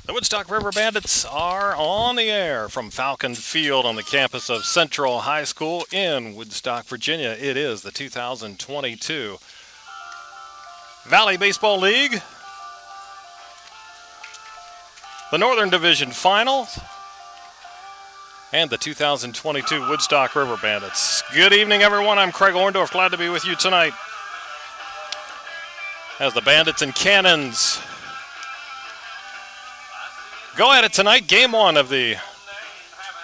The Woodstock River Bandits are on the air from Falcon Field on the campus of Central High School in Woodstock, Virginia. It is the 2022 Valley Baseball League, the Northern Division Finals, and the 2022 Woodstock River Bandits. Good evening, everyone. I'm Craig Orndorff. Glad to be with you tonight as the Bandits and Cannons go at it tonight. Game one of the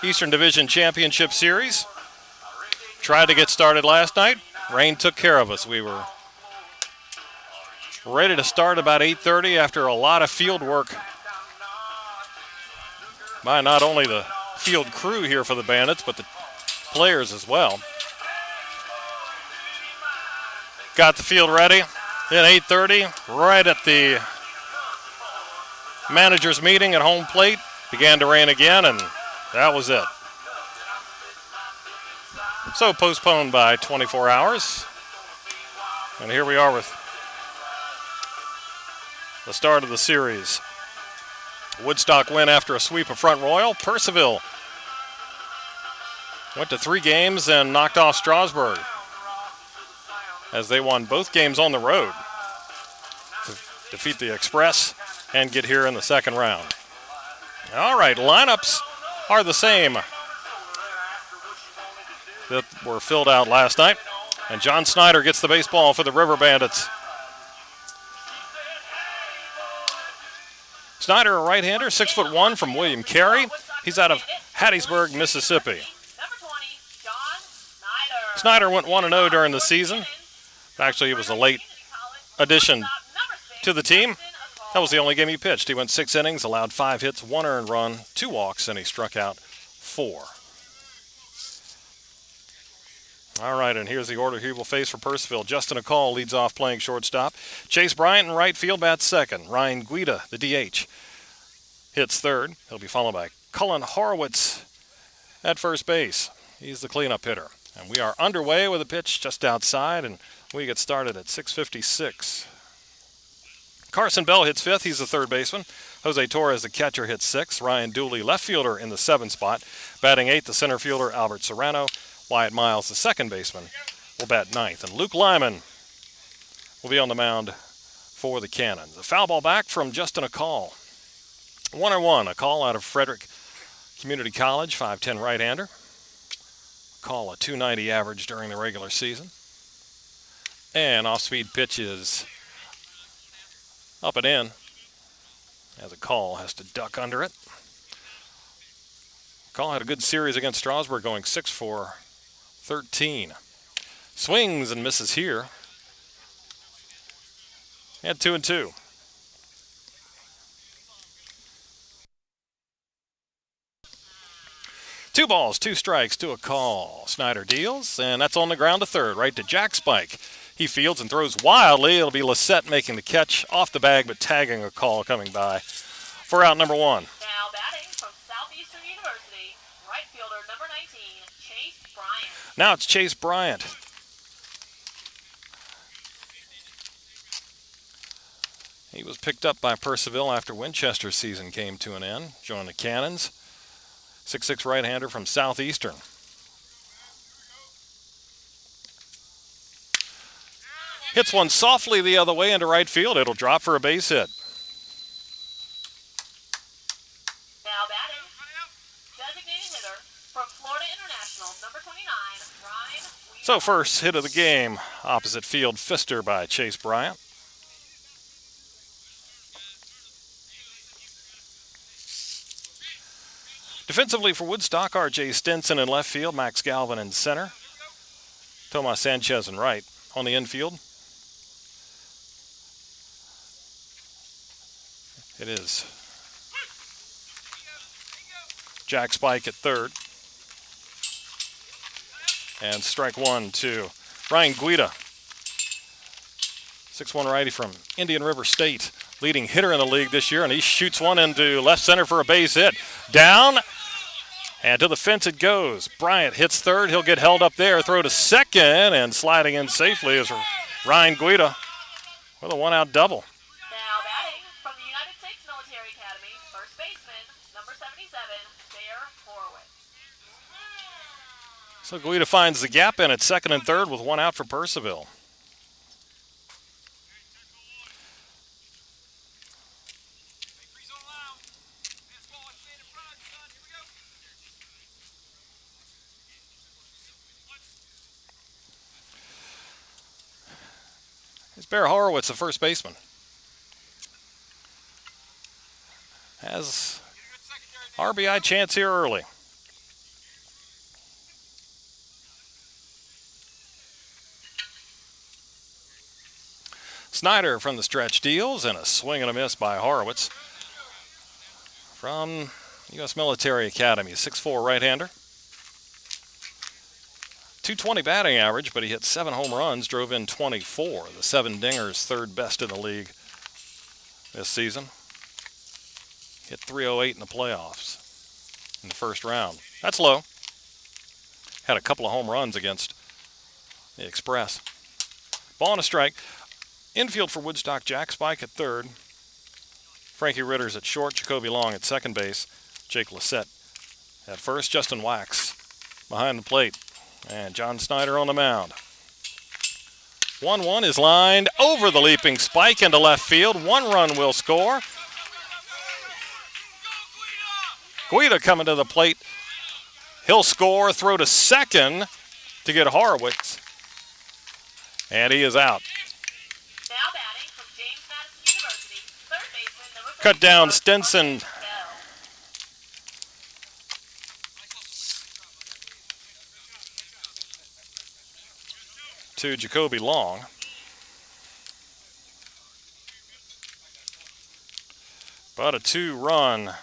Eastern Division Championship Series. Tried to get started last night. Rain took care of us. We were ready to start about 8:30 after a lot of field work by not only the field crew here for the Bandits, but the players as well. Got the field ready at 8:30, right at the manager's meeting at home plate. Began to rain again, and that was it. So postponed by 24 hours. And here we are with the start of the series. Woodstock win after a sweep of Front Royal. Purcellville went to 3 games and knocked off Strasburg as they won both games on the road to defeat the Express and get here in the second round. All right, lineups are the same that were filled out last night. And John Snyder gets the baseball for the River Bandits. Snyder, a right-hander, 6'1" from William Carey. He's out of Hattiesburg, Mississippi. Snyder went 1-0 during the season. Actually, he was a late addition to the team. That was the only game he pitched. He went 6 innings, allowed 5 hits, 1 earned run, 2 walks, and he struck out 4. All right, and here's the order he will face for Purcellville. Justin Acall leads off playing shortstop. Chase Bryant in right field bats second. Ryan Guida, the DH, hits third. He'll be followed by Cullen Horowitz at first base. He's the cleanup hitter. And we are underway with a pitch just outside, and we get started at 6:56. Carson Bell hits 5th. He's the third baseman. Jose Torres, the catcher, hits 6th. Ryan Dooley, left fielder, in the 7th spot. Batting 8th, the center fielder, Albert Serrano. Wyatt Miles, the second baseman, will bat 9th. And Luke Lyman will be on the mound for the Cannons. A foul ball back from Justin Acall. 1-1, a call out of Frederick Community College, 5'10" right-hander. Call a .290 average during the regular season. And off-speed pitch is up and in, as a call has to duck under it. Call had a good series against Strasburg, going 6 for 13. Swings and misses here. And 2-2. Two balls, 2 strikes to a call. Snyder deals, and that's on the ground to third, right to Jack Spike. He fields and throws wildly. It'll be Lissette making the catch off the bag, but tagging a call coming by for out number 1. Now batting from Southeastern University, right fielder number 19, Chase Bryant. Now it's Chase Bryant. He was picked up by Purcellville after Winchester's season came to an end. Joined the Cannons. 6'6" right-hander from Southeastern. Hits one softly the other way into right field. It'll drop for a base hit. Now batting, designated hitter from Florida International, number 29, Ryan. So first hit of the game, opposite field fister by Chase Bryant. Defensively for Woodstock, R.J. Stinson in left field, Max Galvin in center, Tomas Sanchez in right. On the infield, it is Jack Spike at third. And strike 1 to Ryan Guida, 6'1" righty from Indian River State, leading hitter in the league this year, and he shoots one into left center for a base hit. Down, and to the fence it goes. Bryant hits third. He'll get held up there, throw to second, and sliding in safely is Ryan Guida with a 1-out double. Now batting from the United States Military Academy, first So Guida finds the gap in at second and third with one out for Purcellville. Here's Bear Horowitz, the first baseman. Has RBI chance here early. Snyder from the stretch deals, and a swing and a miss by Horowitz from U.S. Military Academy. 6'4" right-hander. 220 batting average, but he hit 7 home runs, drove in 24. The 7 dingers, third best in the league this season. Hit 308 in the playoffs in the first round. That's low. Had a couple of home runs against the Express. Ball and a strike. Infield for Woodstock, Jack Spike at third. Frankie Ritter's at short, Jacoby Long at second base. Jake Lissette at first. Justin Wax behind the plate. And John Snyder on the mound. 1-1 is lined over the leaping Spike into left field. 1 run will score. Guida coming to the plate. He'll score, throw to second to get Horowitz. And he is out. Now batting from James Madison University, third baseman, number 34, Cut down Stinson. Bell. To Jacoby Long. But a 2-run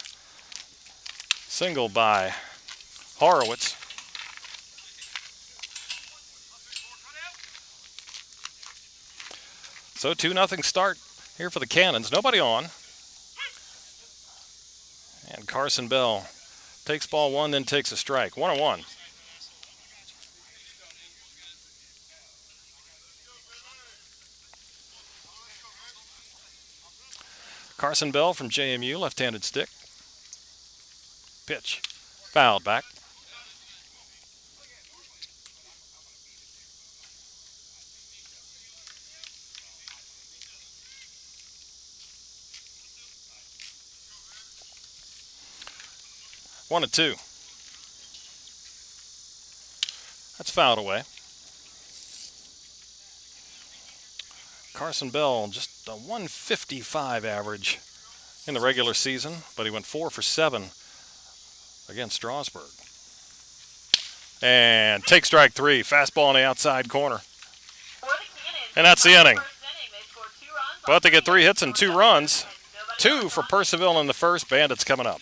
single by Horowitz. So 2-0 start here for the Cannons. Nobody on. And Carson Bell takes ball 1, then takes a strike. 1-1. Carson Bell from JMU, left-handed stick. Pitch. Fouled back. One and 2. That's fouled away. Carson Bell, just a 155 average in the regular season, but he went 4 for 7 against Strasburg. And take strike 3, fastball on the outside corner. For the Cannons, And that's the inning. first inning, they scored 2 runs But on they get 3 base, hits and 2 nobody runs. out, 2 for Purcellville in the first. Bandits coming up.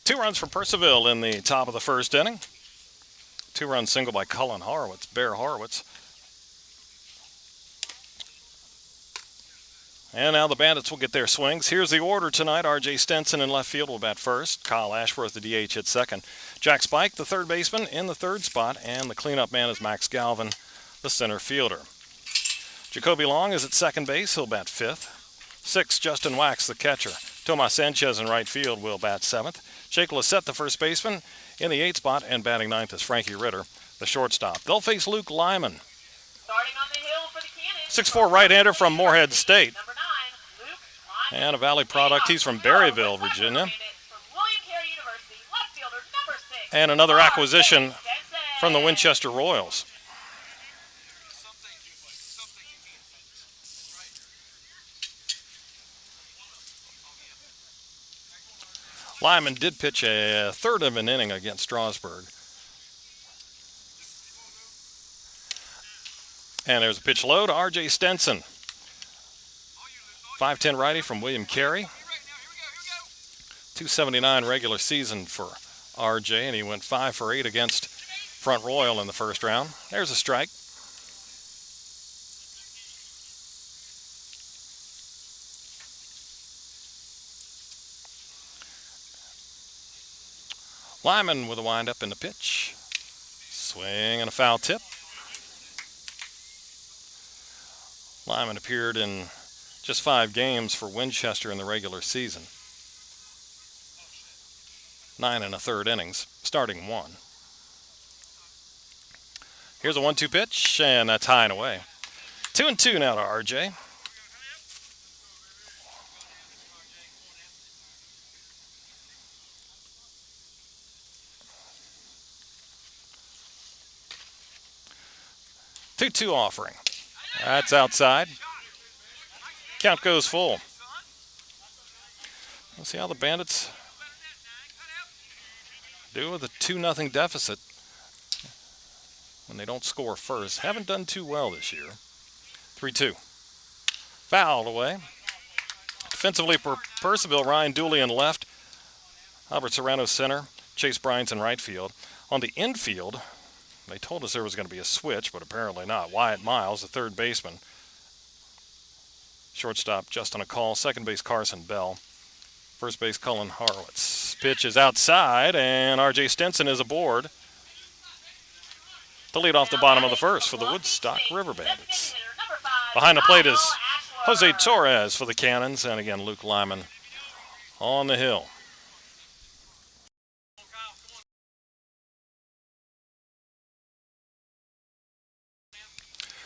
Two runs for Purcellville in the top of the first inning. 2-run single by Cullen Horowitz, Bear Horowitz. And now the Bandits will get their swings. Here's the order tonight. R.J. Stenson in left field will bat first. Kyle Ashworth, the DH, hit second. Jack Spike, the third baseman, in the third spot, and the cleanup man is Max Galvin, the center fielder. Jacoby Long is at second base. He'll bat fifth. Sixth, Justin Wax, the catcher. Tomas Sanchez in right field will bat seventh. Jake Lissette, the first baseman, in the eighth spot, and batting ninth is Frankie Ritter, the shortstop. They'll face Luke Lyman. Starting on the hill for the Cannons. 6'4" right-hander from Morehead State. Number 9, Luke Lyman. And a Valley product. He's from Berryville, Virginia. From William Carey University, left fielder number 6. And another acquisition from the Winchester Royals. Lyman did pitch a third of an inning against Strasburg. And there's a pitch low to R.J. Stenson. 5'10" righty from William Carey. 279 regular season for R.J., and he went 5 for 8 against Front Royal in the first round. There's a strike. Lyman with a windup in the pitch. Swing and a foul tip. Lyman appeared in just 5 games for Winchester in the regular season. 9 1/3 innings, starting 1. Here's a 1-2 pitch, and that's high and away. 2-2 now to RJ. Two offering. That's outside. Count goes full. We'll see how the Bandits do with a 2-0 deficit when they don't score first. Haven't done too well this year. 3-2. Fouled away. Defensively for Purcellville, Ryan Dooley in left. Albert Serrano center. Chase Bryant in right field. On the infield, they told us there was going to be a switch, but apparently not. Wyatt Miles, the third baseman. Shortstop, Justin McCall. Second base, Carson Bell. First base, Cullen Horowitz. Pitch is outside, and R.J. Stenson is aboard to lead off the bottom of the first for the Woodstock River Bandits. Behind the plate is Jose Torres for the Cannons, and again, Luke Lyman on the hill.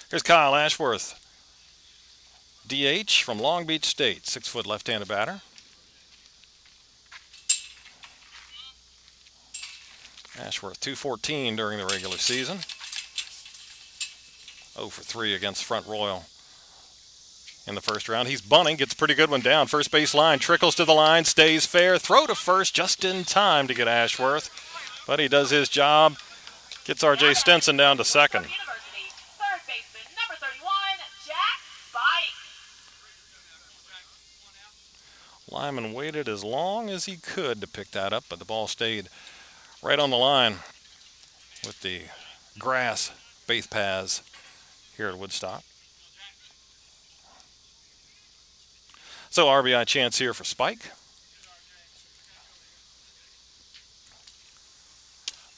Here's Kyle Ashworth, DH from Long Beach State, 6-foot left-handed batter. Ashworth 214 during the regular season. 0 for 3 against Front Royal in the first round. He's bunting, gets a pretty good one down. First base line, trickles to the line, stays fair. Throw to first just in time to get Ashworth. But he does his job. Gets R.J. Stenson down to second. Lyman waited as long as he could to pick that up, but the ball stayed right on the line with the grass base paths here at Woodstock. So RBI chance here for Spike.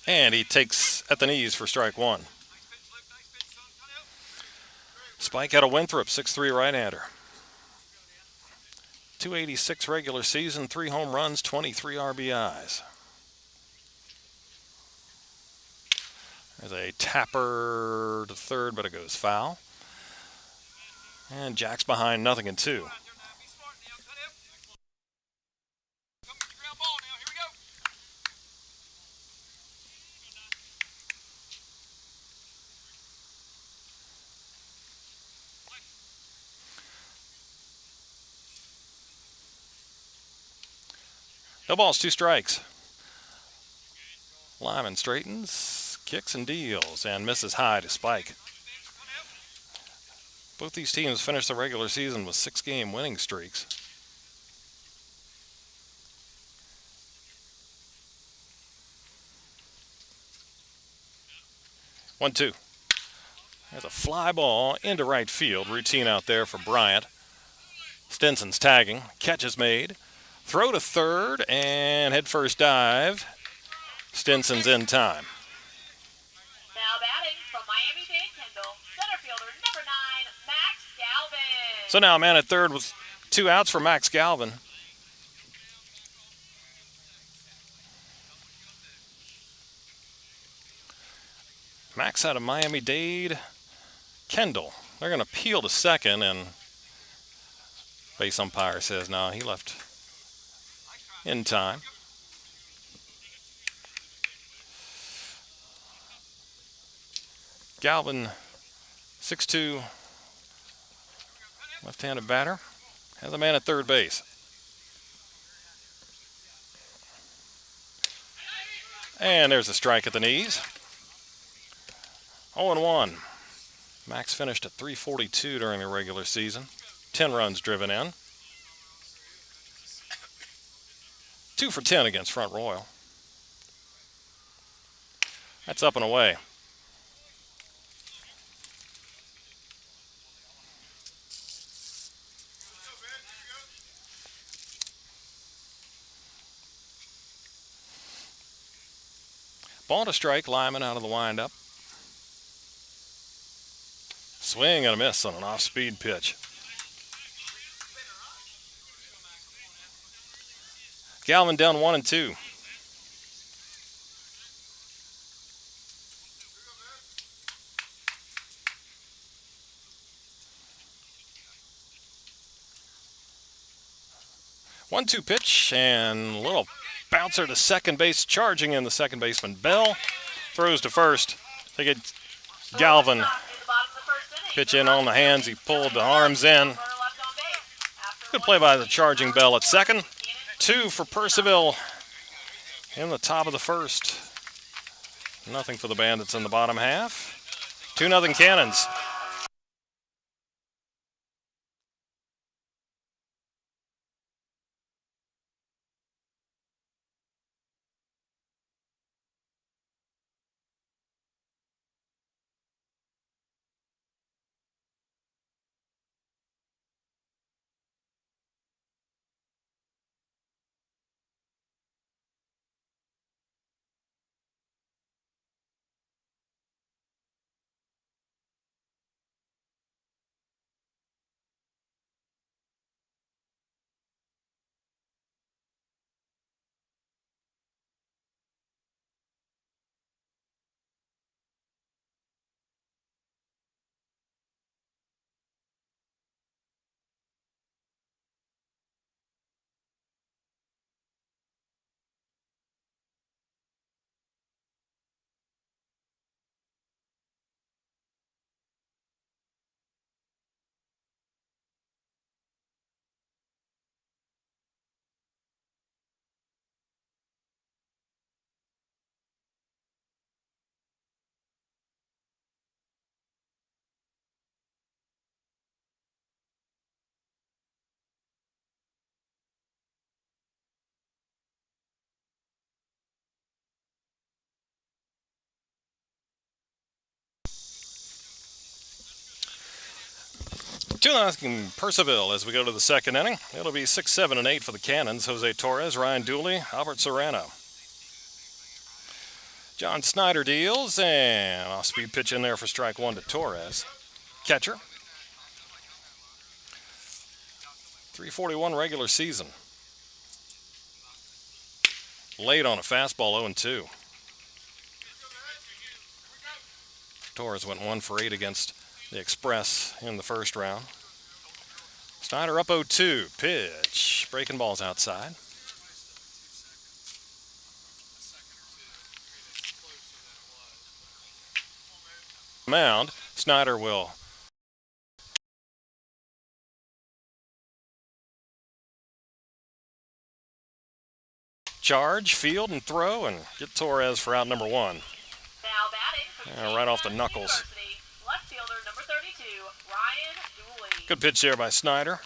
And he takes at the knees for strike 1. Spike out of Winthrop, 6'3" right-hander. 286 regular season, 3 home runs, 23 RBIs. There's a tapper to third, but it goes foul. And Jack's behind 0-2. No balls, 2 strikes. Lyman straightens, kicks and deals, and misses high to Spike. Both these teams finished the regular season with 6-game winning streaks. One, two. There's a fly ball into right field. Routine out there for Bryant. Stenson's tagging. Catch is made. Throw to third and head first dive. Stinson's in time. Now batting from Miami-Dade Kendall, center fielder number 9, Max Galvin. So now a man at third with 2 outs for Max Galvin. Max out of Miami-Dade Kendall. They're going to peel to second, and base umpire says no, he left in time. Galvin, 6'2", left-handed batter, has a man at third base. And there's a strike at the knees. 0-1. Max finished at .342 during the regular season. 10 runs driven in. 2 for 10 against Front Royal. That's up and away. Ball to strike, Lyman out of the windup. Swing and a miss on an off-speed pitch. Galvin down 1-2. One-two pitch and a little bouncer to second base, charging in the second baseman. Bell throws to first. They get Galvin pitch in on the hands. He pulled the arms in. Good play by the charging Bell at second. 2 for Purcellville in the top of the first. Nothing for the Bandits in the bottom half. 2-0 Cannons. Two nothing Purcellville as we go to the second inning. It'll be 6, 7, and 8 for the Cannons. Jose Torres, Ryan Dooley, Albert Serrano. John Snyder deals, and off-speed pitch in there for strike 1 to Torres. Catcher. 341 regular season. Late on a fastball, 0-2. Torres went 1 for 8 against the Express in the first round. Snyder up 0-2. Pitch. Breaking balls outside. Mound. Snyder will charge, field, and throw, and get Torres for out number 1. Now batting from Right off the knuckles. University, left fielder number 32, Ryan Dooley. Good pitch there by Snyder.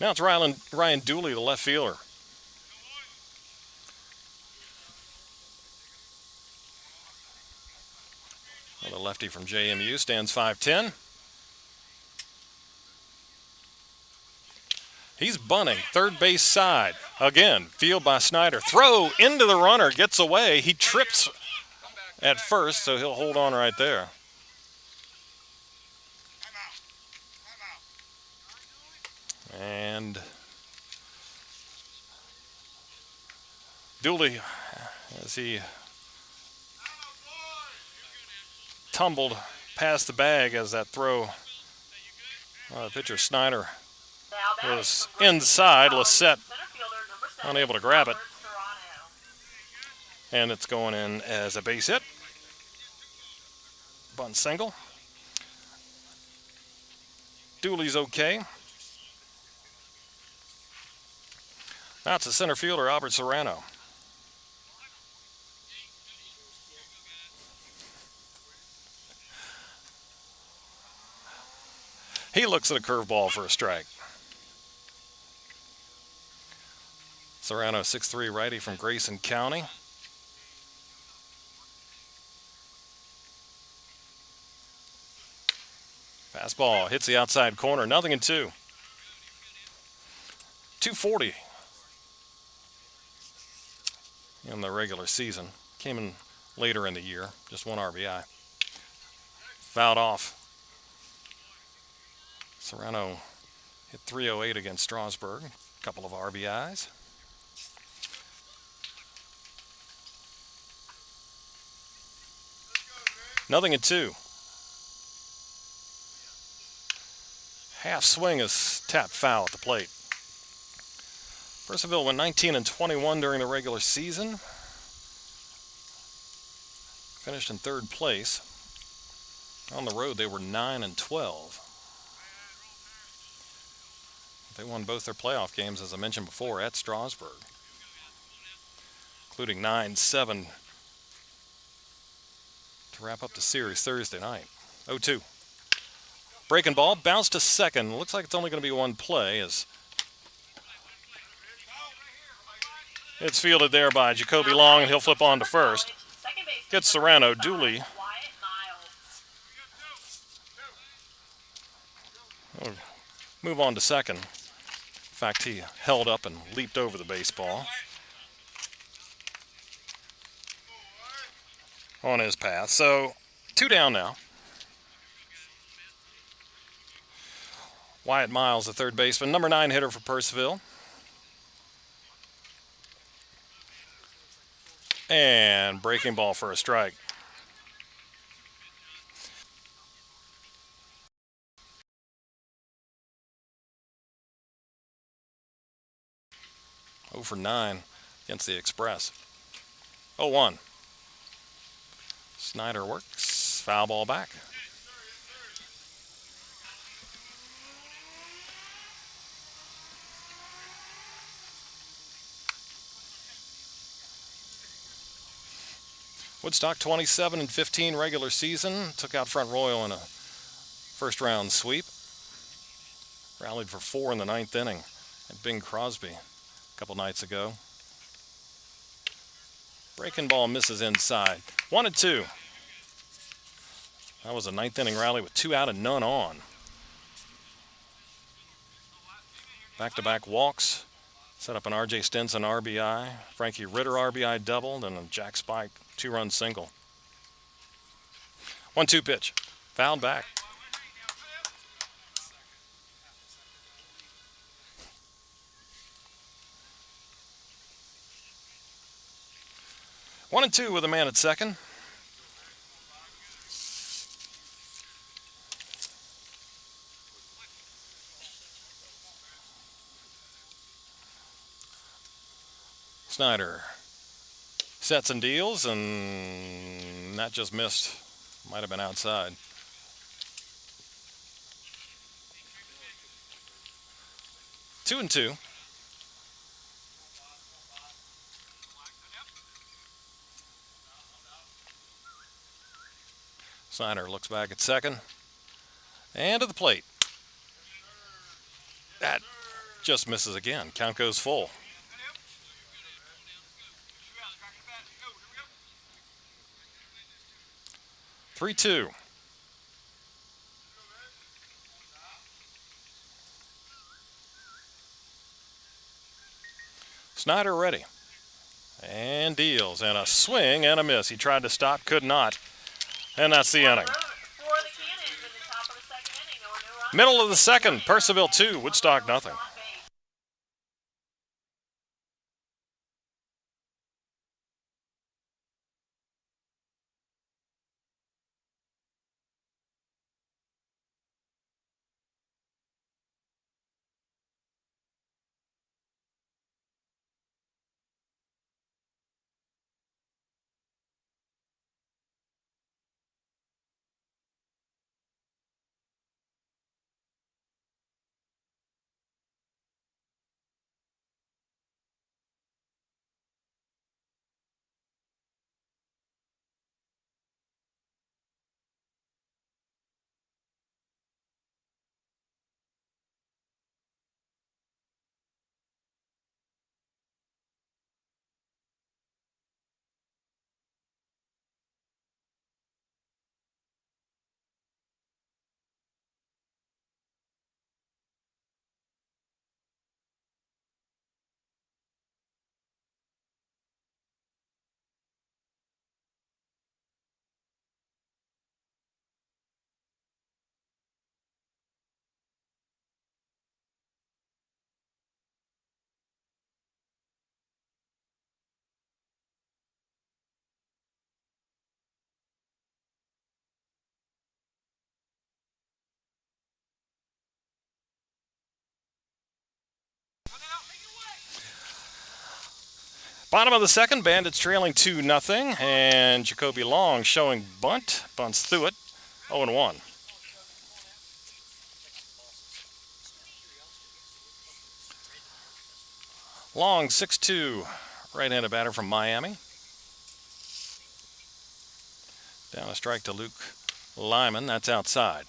Now it's Ryan Dooley, the left fielder. Well, the lefty from JMU stands 5'10". He's bunting, third base side. Again, field by Snyder. Throw into the runner, gets away. He trips at first, so he'll hold on right there. And Dooley, as he tumbled past the bag as that throw, pitcher Snyder was inside. Lissette unable to grab it. And it's going in as a base hit. Bunt single. Dooley's okay. Now it's the center fielder, Albert Serrano. He looks at a curveball for a strike. Serrano, 6'3", righty from Grayson County. Fastball hits the outside corner, 0-2. 240 in the regular season. Came in later in the year, just 1 RBI. Fouled off. Serrano hit 308 against Strasburg. A couple of RBIs. Nothing at 2. Half swing is tapped foul at the plate. Purcellville went 19-21 during the regular season. Finished in 3rd place. On the road, they were 9-12. They won both their playoff games, as I mentioned before, at Strasburg, including 9-7 to wrap up the series Thursday night. 0-2. Breaking ball, bounced to second. Looks like it's only going to be one play as it's fielded there by Jacoby Long, and he'll flip on to first. Gets Serrano. Dooley will move on to second. In fact, he held up and leaped over the baseball on his path. So 2 down now. Wyatt Miles, the third baseman, number 9 hitter for Purcellville. And breaking ball for a strike. For 9 against the Express. 0-1. Snyder works. Foul ball back. Woodstock 27-15 regular season. Took out Front Royal in a first round sweep. Rallied for 4 in the 9th inning at Bing Crosby a couple nights ago. Breaking ball misses inside. 1-2. That was a 9th inning rally with 2 out and none on. Back-to-back walks. Set up an R.J. Stinson RBI. Frankie Ritter RBI doubled and a Jack Spike 2-run single. 1-2 pitch. Fouled back. One and 2 with a man at second. Snyder sets and deals, and that just missed. Might have been outside. Two and 2. Snyder looks back at second and to the plate. That just misses again. Count goes full. Three-two. Snyder ready. And deals. And a swing and a miss. He tried to stop, could not. And that's the inning. Middle of the second, Purcellville 2, Woodstock nothing. Bottom of the second, Bandits trailing 2-0, and Jacoby Long showing bunt. Bunts through it, 0-1. Long, 6'2", right-handed batter from Miami. Down a strike to Luke Lyman, that's outside.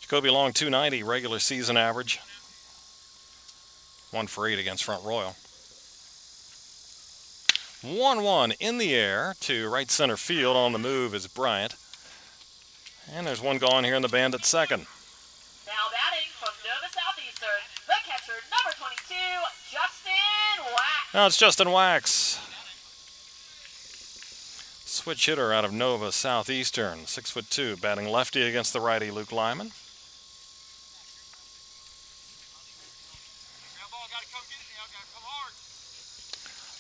Jacoby Long, 290 regular season average. 1 for 8 against Front Royal. 1-1 in the air to right center field. On the move is Bryant. And there's one gone here in the Bandits second. Now batting from Nova Southeastern, the catcher, number 22, Justin Wax. Now it's Justin Wax. Switch hitter out of Nova Southeastern. 6'2", batting lefty against the righty Luke Lyman.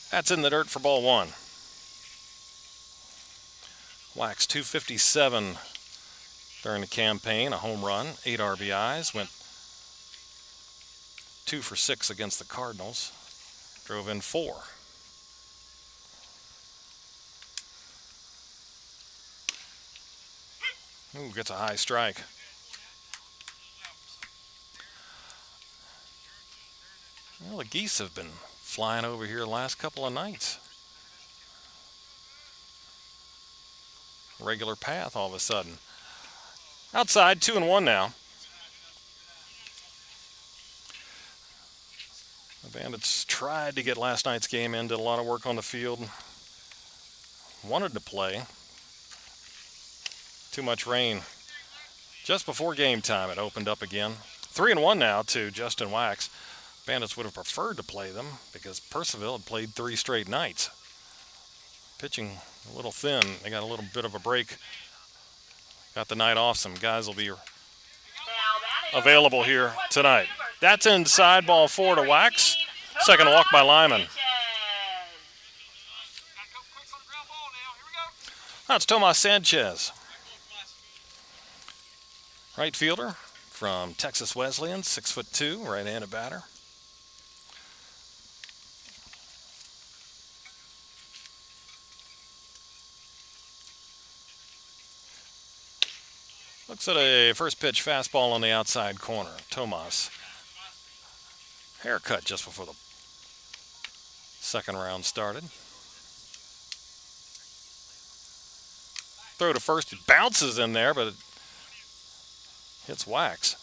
That's in the dirt for ball 1. Wax 257 during the campaign, a home run, 8 RBIs, went 2 for 6 against the Cardinals, drove in 4. Ooh, gets a high strike. Well, the geese have been flying over here the last couple of nights. Regular path all of a sudden. Outside, 2-1 now. The Bandits tried to get last night's game in, did a lot of work on the field. Wanted to play. Too much rain. Just before game time, it opened up again. 3-1 now to Justin Wax. Bandits would have preferred to play them because Purcellville had played 3 straight nights. Pitching a little thin. They got a little bit of a break. Got the night off. Some guys will be available here tonight. That's inside, ball 4 to Wax. Second walk by Lyman. That's Tomas Sanchez. Right fielder from Texas Wesleyan, 6'2", right-handed batter. Looks at a first pitch fastball on the outside corner. Tomas. Haircut just before the second round started. Throw to first. It bounces in there, but it hits Wax.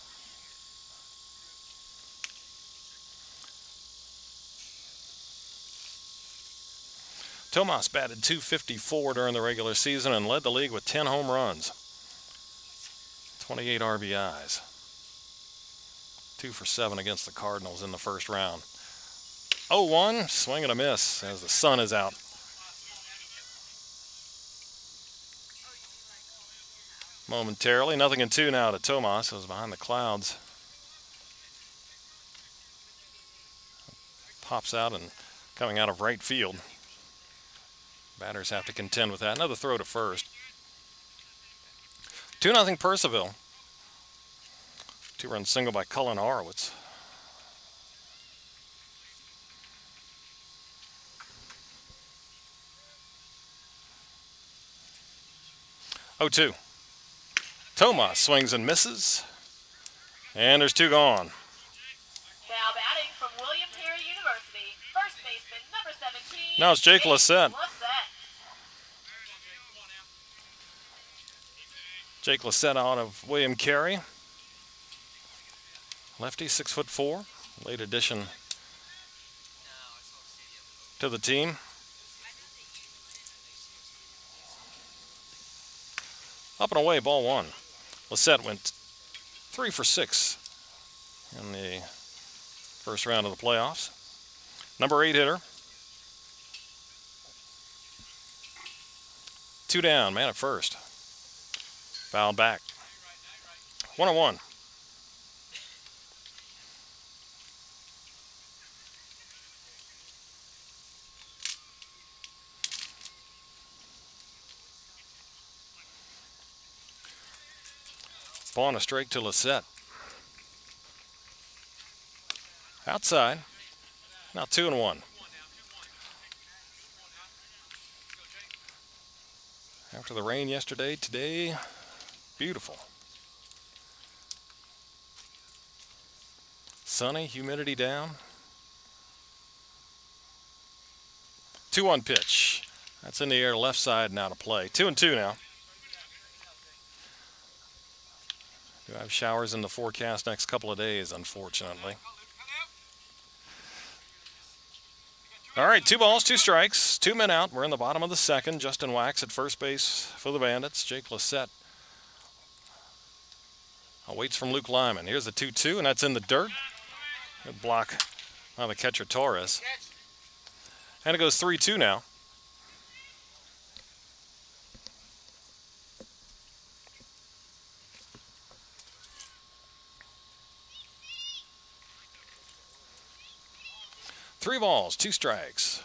Tomas batted .254 during the regular season and led the league with 10 home runs. 28 RBIs. 2 for 7 against the Cardinals in the first round. 0-1, swing and a miss as the sun is out. Momentarily, 0-2 now to Tomas, who's behind the clouds. Pops out and coming out of right field. Batters have to contend with that. Another throw to first. 2-0 Purcellville. 2-run single by Cullen Horowitz. Oh, 2. Tomas swings and misses. And there's 2 gone. Now batting from William Perry University, first baseman number 17. Now it's Jake Lissette. Jake Lissette out of William Carey. Lefty, 6'4", late addition to the team. Up and away, ball 1. Lissette went 3 for 6 in the first round of the playoffs. Number 8 hitter. 2 down, man at first. Fouled back. 1-1. Ball on a strike to Lissette. Outside. Now 2-1. After the rain yesterday, today, beautiful. Sunny, humidity down. 2-1 pitch. That's in the air, left side now to play. 2-2 now. Do have showers in the forecast next couple of days, unfortunately. All right, 2 balls, 2 strikes, 2 men out. We're in the bottom of the second. Justin Wax at first base for the Bandits. Jake Lissette awaits from Luke Lyman. Here's the 2-2, and that's in the dirt. Good block by the catcher Torres. And it goes 3-2 now. Three balls, 2 strikes.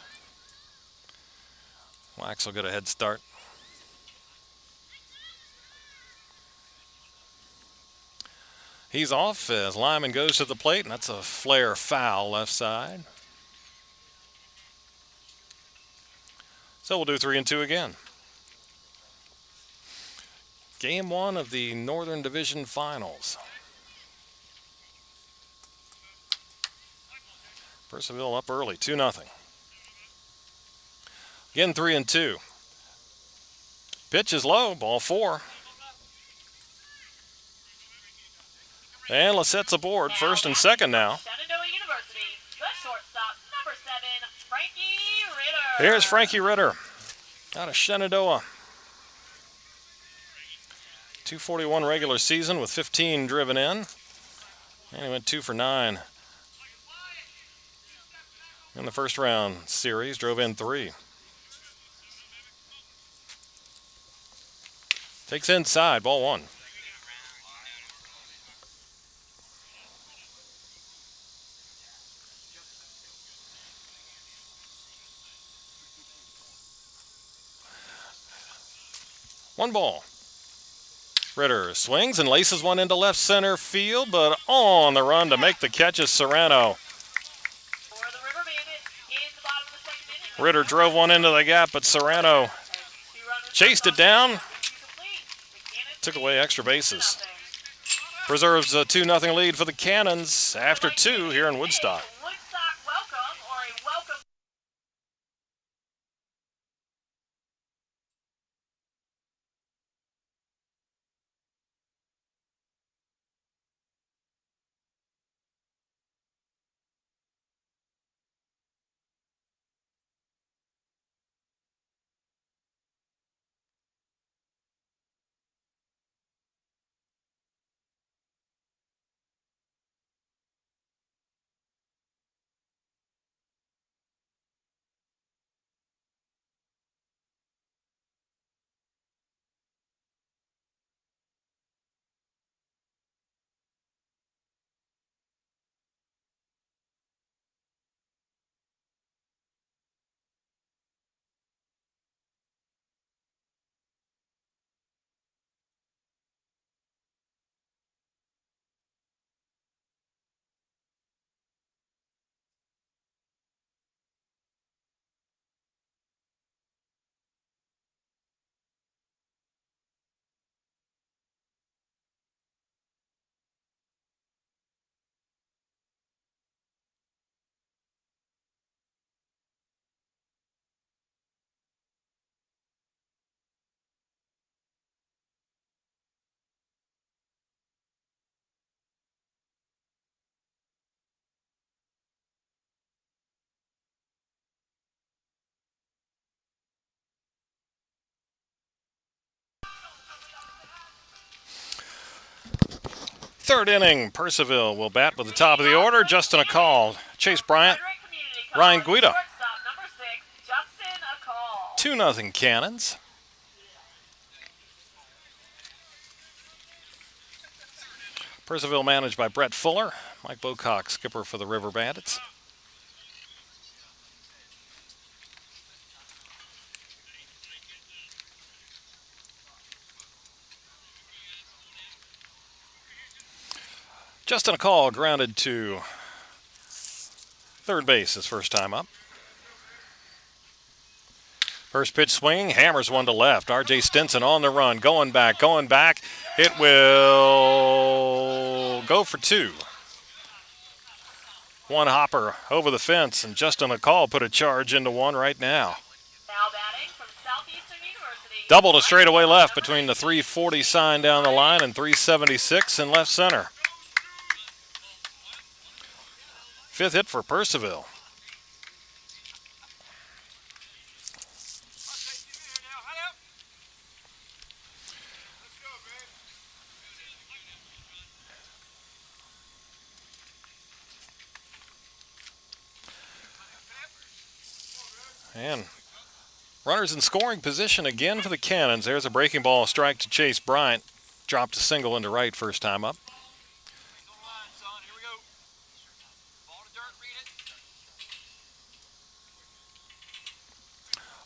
Wax will get a head start. He's off as Lyman goes to the plate, and that's a flare foul left side. So we'll do 3-2 again. Game 1 of the Northern Division Finals. Purcellville up early, 2-0. Again, 3-2. Pitch is low, ball 4. And Lissette's aboard, first and second now. Shenandoah University, the shortstop, number 7, Frankie Ritter. Here's Frankie Ritter out of Shenandoah. 241 regular season with 15 driven in. And he went 2 for 9 in the first round series, drove in 3. Takes inside, ball 1. One ball. Ritter swings and laces one into left center field, but on the run to make the catch is Serrano. Ritter drove one into the gap, but Serrano chased it down, took away extra bases. Preserves a 2-0 lead for the Cannons after 2 here in Woodstock. Third inning, Purcellville will bat with the top of the order. Justin a call. Chase Bryant, Ryan Guida. 2-0 Cannons. Purcellville managed by Brett Fuller. Mike Bocock, skipper for the River Bandits. Justin a call, grounded to third base his first time up. First pitch swing, hammers one to left. R.J. Stinson on the run, going back. It will go for two. One hopper over the fence, and Justin a call put a charge into one right now. Now batting from Southeastern University. Double to straightaway left between the 340 sign down the line and 376 in left center. Fifth hit for Purcellville. And runners in scoring position again for the Cannons. There's a breaking ball, strike to Chase Bryant. Dropped a single into right first time up.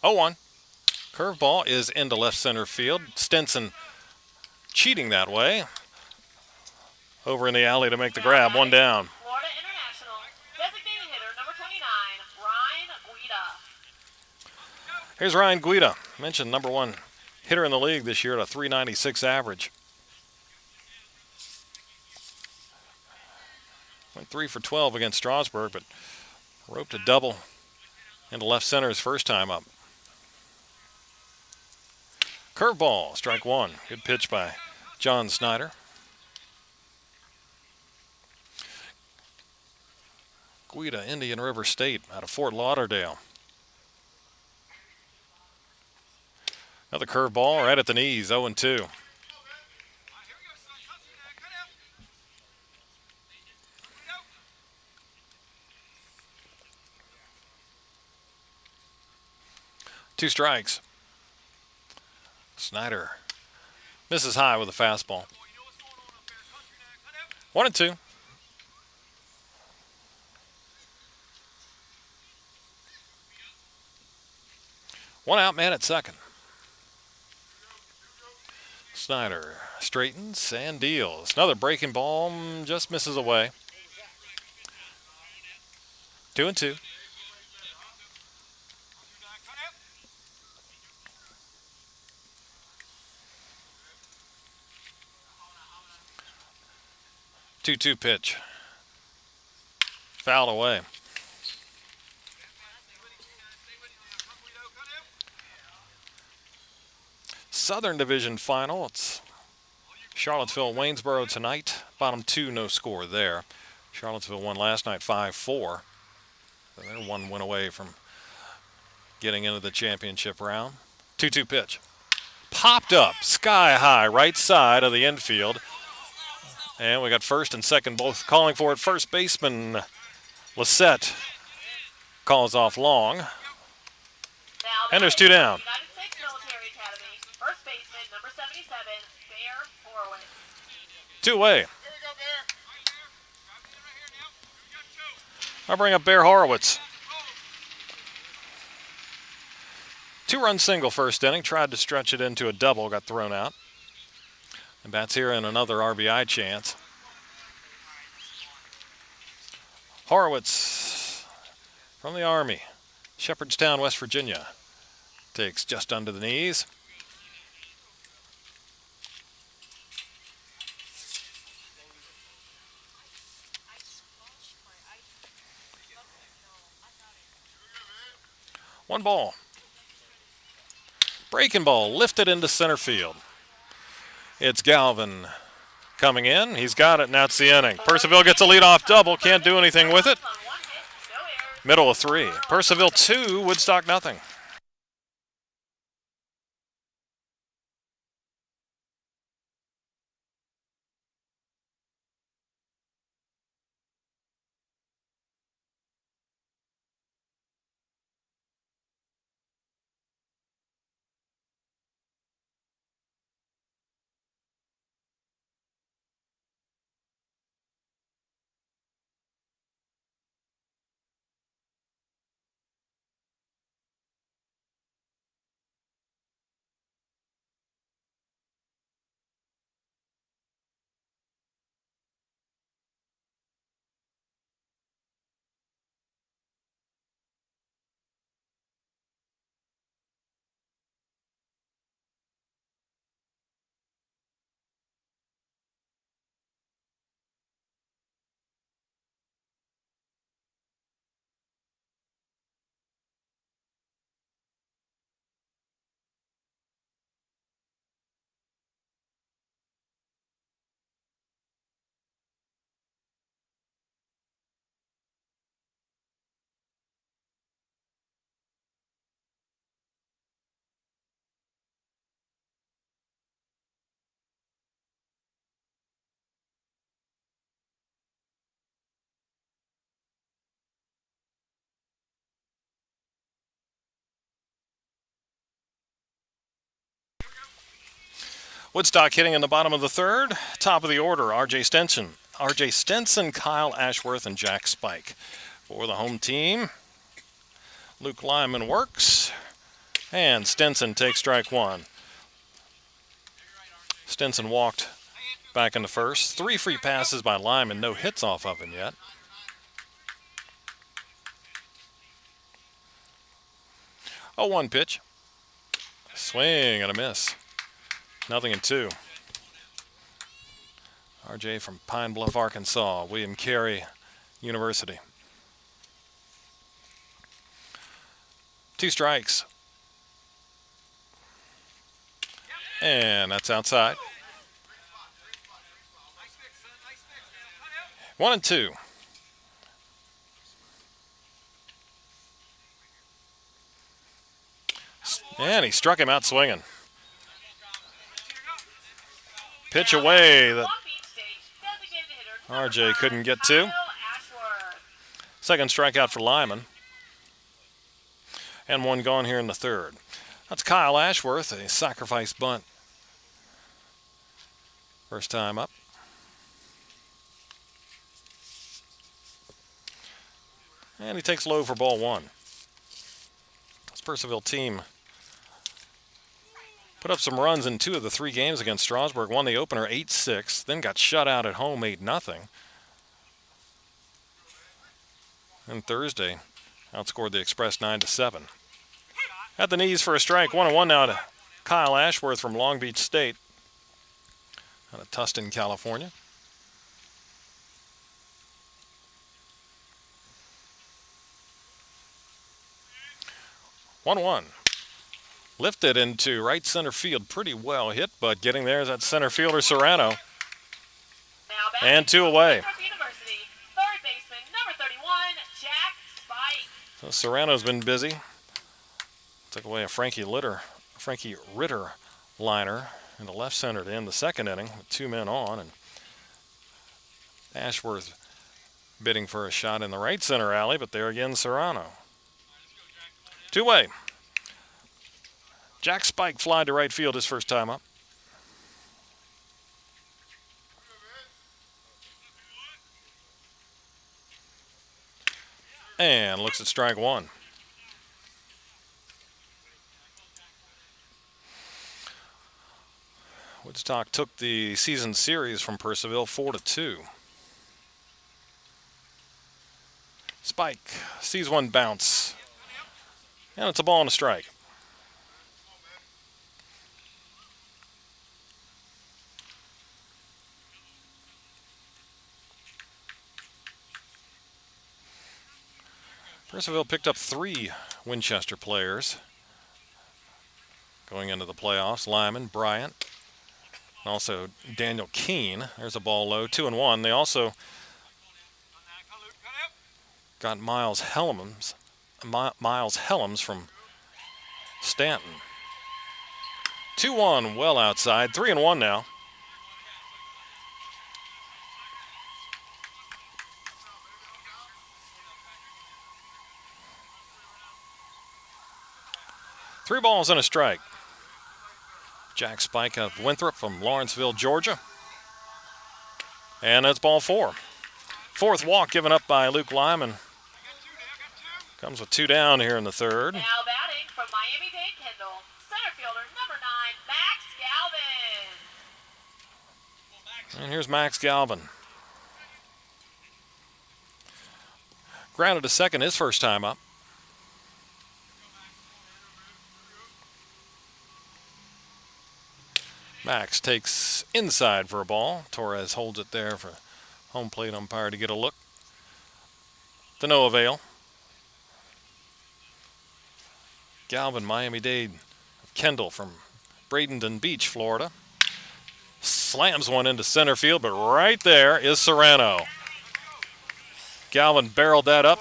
0-1. Curveball is into left center field. Stinson cheating that way. Over in the alley to make the grab. One down. Florida International designated hitter number 29, Ryan Guida. Here's Ryan Guida. Mentioned number one hitter in the league this year at a 396 average. Went 3 for 12 against Strasburg, but roped a double into left center his first time up. Curveball, strike one. Good pitch by John Snyder. Guida, Indian River State out of Fort Lauderdale. Another curveball right at the knees, 0-2. Two strikes. Snyder misses high with a fastball. 1-2. One out, man at second. Snyder straightens and deals. Another breaking ball, just misses away. 2-2. Two-two pitch. Fouled away. Southern Division final. It's Charlottesville, Waynesboro tonight. Bottom two, no score there. Charlottesville won last night 5-4. They're one win away from getting into the championship round. 2-2 pitch. Popped up, sky high, right side of the infield. And we got first and second both calling for it. First baseman Lissette calls off long. And there's two down. United States Military Academy, first baseman number 77, Bear Horowitz. Two away. I'll bring up Bear Horowitz. Two-run single first inning. Tried to stretch it into a double. Got thrown out. And bats here in another RBI chance. Horowitz from the Army. Shepherdstown, West Virginia. Takes just under the knees. One ball. Breaking ball lifted into center field. It's Galvin coming in. He's got it, and that's the inning. Purcellville gets a leadoff double. Can't do anything with it. Middle of three. Purcellville 2, Woodstock nothing. Woodstock hitting in the bottom of the third. Top of the order, R.J. Stenson, Kyle Ashworth, and Jack Spike. For the home team, Luke Lyman works, and Stenson takes strike one. Stenson walked back in the first. 3 free passes by Lyman, no hits off of him yet. 0-1 pitch. Swing and a miss. 0-2. RJ from Pine Bluff, Arkansas, William Carey University. 2 strikes. And that's outside. 1-2. And he struck him out swinging. Pitch away that RJ couldn't get to. Second strikeout for Lyman. And 1 gone here in the third. That's Kyle Ashworth, a sacrifice bunt. First time up. And he takes low for ball 1. This Purcellville team put up some runs in 2 of the 3 games against Strasburg. Won the opener 8-6, then got shut out at home 8-0. And Thursday outscored the Express 9-7. At the knees for a strike. 1-1 now to Kyle Ashworth from Long Beach State out of Tustin, California. One. Lifted into right center field. Pretty well hit, but getting there is that center fielder Serrano. And 2 away. Third baseman, number 31, Jack Spike. So Serrano's been busy. Took away a Frankie Ritter liner in the left center to end the second inning with 2 men on, and Ashworth bidding for a shot in the right center alley, but there again Serrano. 2-way. Jack Spike fly to right field his first time up. And looks at strike 1. Woodstock took the season series from Purcellville 4-2. Spike sees 1 bounce. And it's a ball and a strike. Purcellville picked up 3 Winchester players going into the playoffs. Lyman, Bryant, and also Daniel Keene. There's a ball low, 2-1. They also got Miles Helms from Stanton. 2-1, well outside. 3-1 now. Three balls and a strike. Jack Spike of Winthrop from Lawrenceville, Georgia. And that's ball 4. Fourth walk given up by Luke Lyman. Comes with 2 down here in the third. Now batting from Miami-Dade Kendall, center fielder number 9, Max Galvin. And here's Max Galvin. Grounded to second his first time up. Max takes inside for a ball. Torres holds it there for home plate umpire to get a look. To no avail. Galvin, Miami-Dade of Kendall from Bradenton Beach, Florida. Slams one into center field, but right there is Serrano. Galvin barreled that up,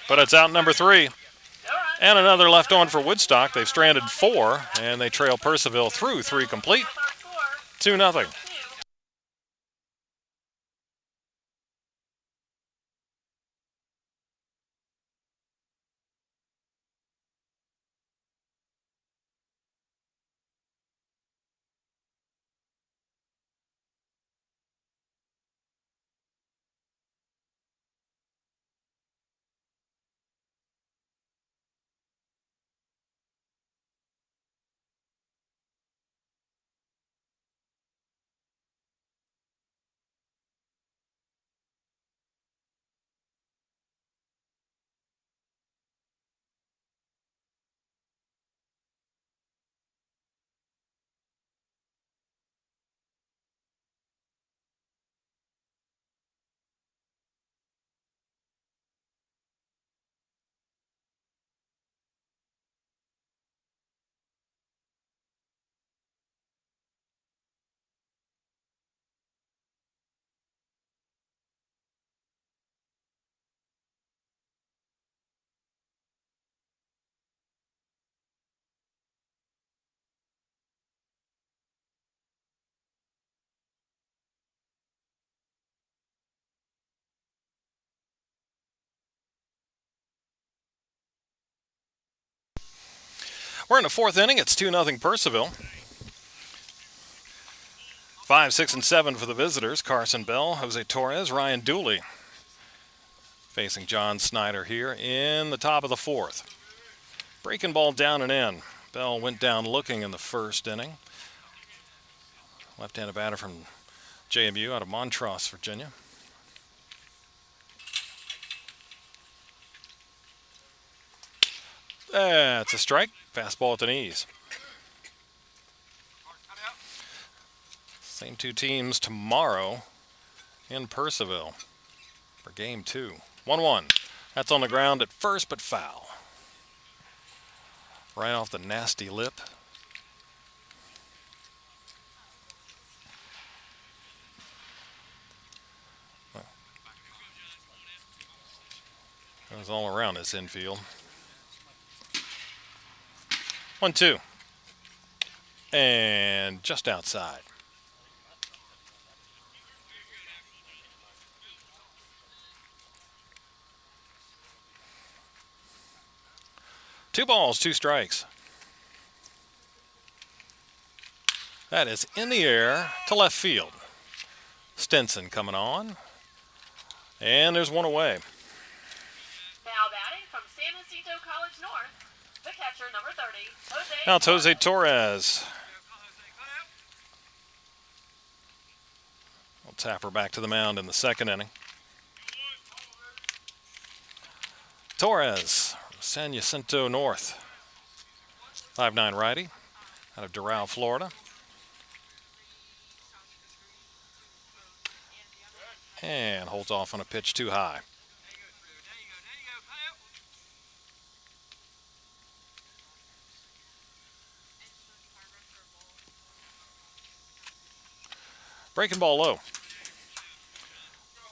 but it's out number 3. And another left on for Woodstock. They've stranded 4, and they trail Purcellville through 3 complete. 2-0. We're in the fourth inning. It's 2-0 Purcellville. 5, 6, and 7 for the visitors. Carson Bell, Jose Torres, Ryan Dooley facing John Snyder here in the top of the fourth. Breaking ball down and in. Bell went down looking in the first inning. Left-handed batter from JMU out of Montrose, Virginia. That's a strike. Fastball at the knees. Same two teams tomorrow in Purcellville for game 2. 1-1. That's on the ground at first, but foul. Right off the nasty lip. It was all around this infield. 1-2. And just outside. Two balls, two strikes. That is in the air to left field. Stinson coming on. And there's one away. Now batting from San Jacinto College North, the catcher, number 30, Jose. Now it's Jose Torres. We'll tap her back to the mound in the second inning. Torres, San Jacinto North. 5'9" righty out of Doral, Florida. And holds off on a pitch too high. Breaking ball low.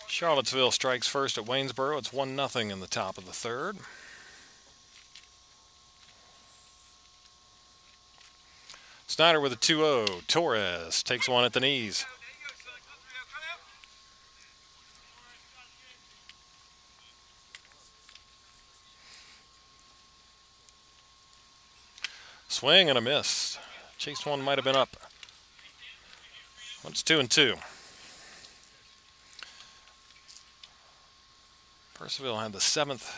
Charlottesville strikes first at Waynesboro. It's 1-0 in the top of the third. Snyder with a 2-0. Torres takes one at the knees. Swing and a miss. Chase one might have been up. It's 2-2. Purcellville had the 7th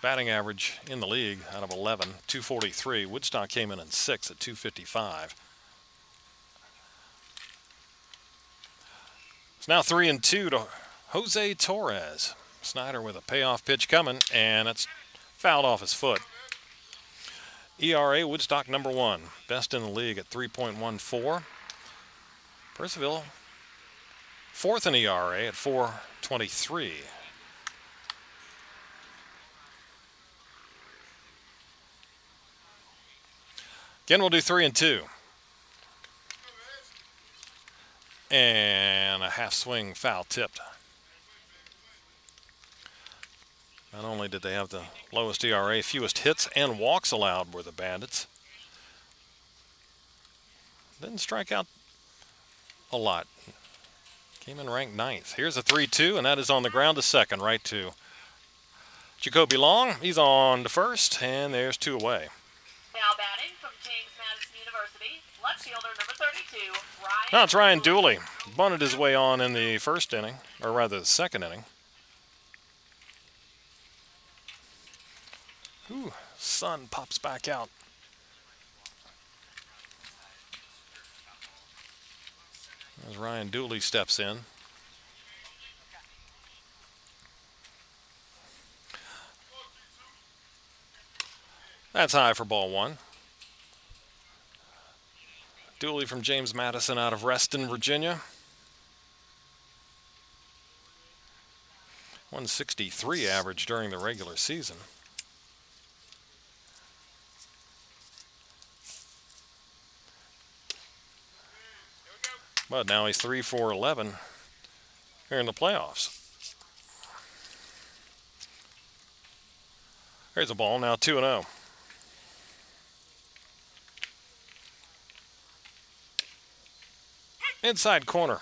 batting average in the league out of 11, 243. Woodstock came in 6th at 255. It's now 3-2 to Jose Torres. Snyder with a payoff pitch coming, and it's fouled off his foot. ERA, Woodstock number 1. Best in the league at 3.14. Purcellville, 4th in ERA at 4.23. Again, we'll do 3-2. And a half swing foul tipped. Not only did they have the lowest ERA, fewest hits and walks allowed were the Bandits. Didn't strike out a lot. Came in ranked 9th. Here's a 3-2, and that is on the ground to second, right to Jacoby Long. He's on to first, and there's 2 away. Now batting from James Madison University, left fielder number 32, Ryan. Now it's Ryan Dooley. Bunted his way on in the first inning, or rather the second inning. Ooh, sun pops back out. As Ryan Dooley steps in. That's high for ball 1. Dooley from James Madison out of Reston, Virginia. 163 average during the regular season. But now he's 3 for 11 here in the playoffs. Here's a ball, now 2-0. Inside corner.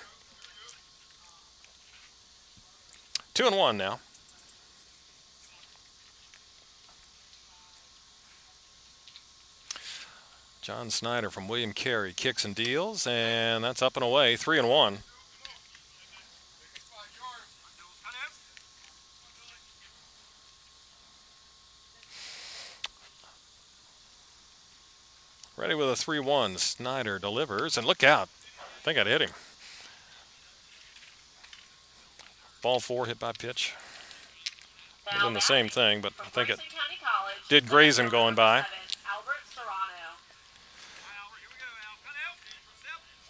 2-1 now. John Snyder from William Carey kicks and deals, and that's up and away, 3-1. Ready with a 3-1. Snyder delivers, and look out. I think I'd hit him. Ball 4 hit by pitch. Would have been the same thing, but I think it did graze him going by.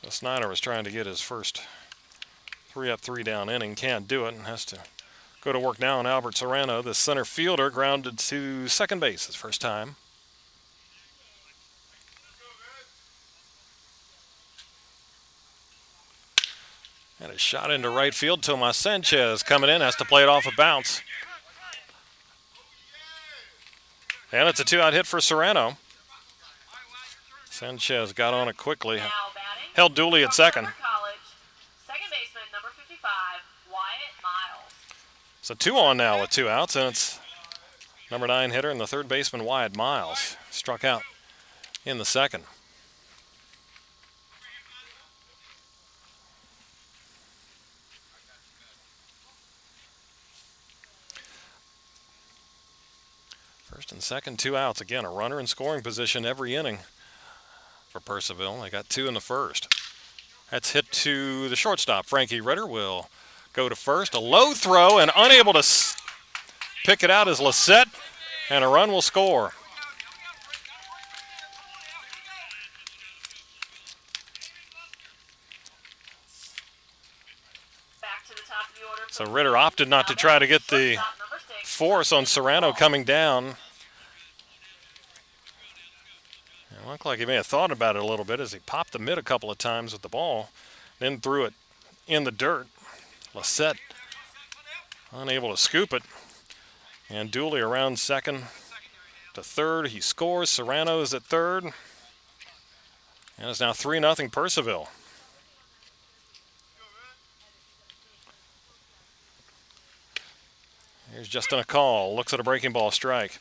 So Snyder was trying to get his first 3-up, 3-down inning. Can't do it and has to go to work now on Albert Serrano. The center fielder grounded to second base his first time. And a shot into right field. Tomas Sanchez coming in, has to play it off a bounce. And it's a 2-out hit for Serrano. Sanchez got on it quickly. Held Dooley at second. Second baseman, number 55, Wyatt Miles. So 2 on now with 2 outs, and it's number 9 hitter and the third baseman, Wyatt Miles. Struck out in the second. First and second, 2 outs. Again, a runner in scoring position every inning for Purcellville. They got 2 in the first. That's hit to the shortstop. Frankie Ritter will go to first. A low throw, and unable to pick it out is Lissette, and a run will score. Back to the top of the order. So Ritter opted not to try to get the force on Serrano coming down. It looked like he may have thought about it a little bit as he popped the mid a couple of times with the ball, then threw it in the dirt. Lissette unable to scoop it. And Dooley around second to third. He scores. Serrano is at third. And it's now 3-0 Purcellville. Here's Justin a call. Looks at a breaking ball strike.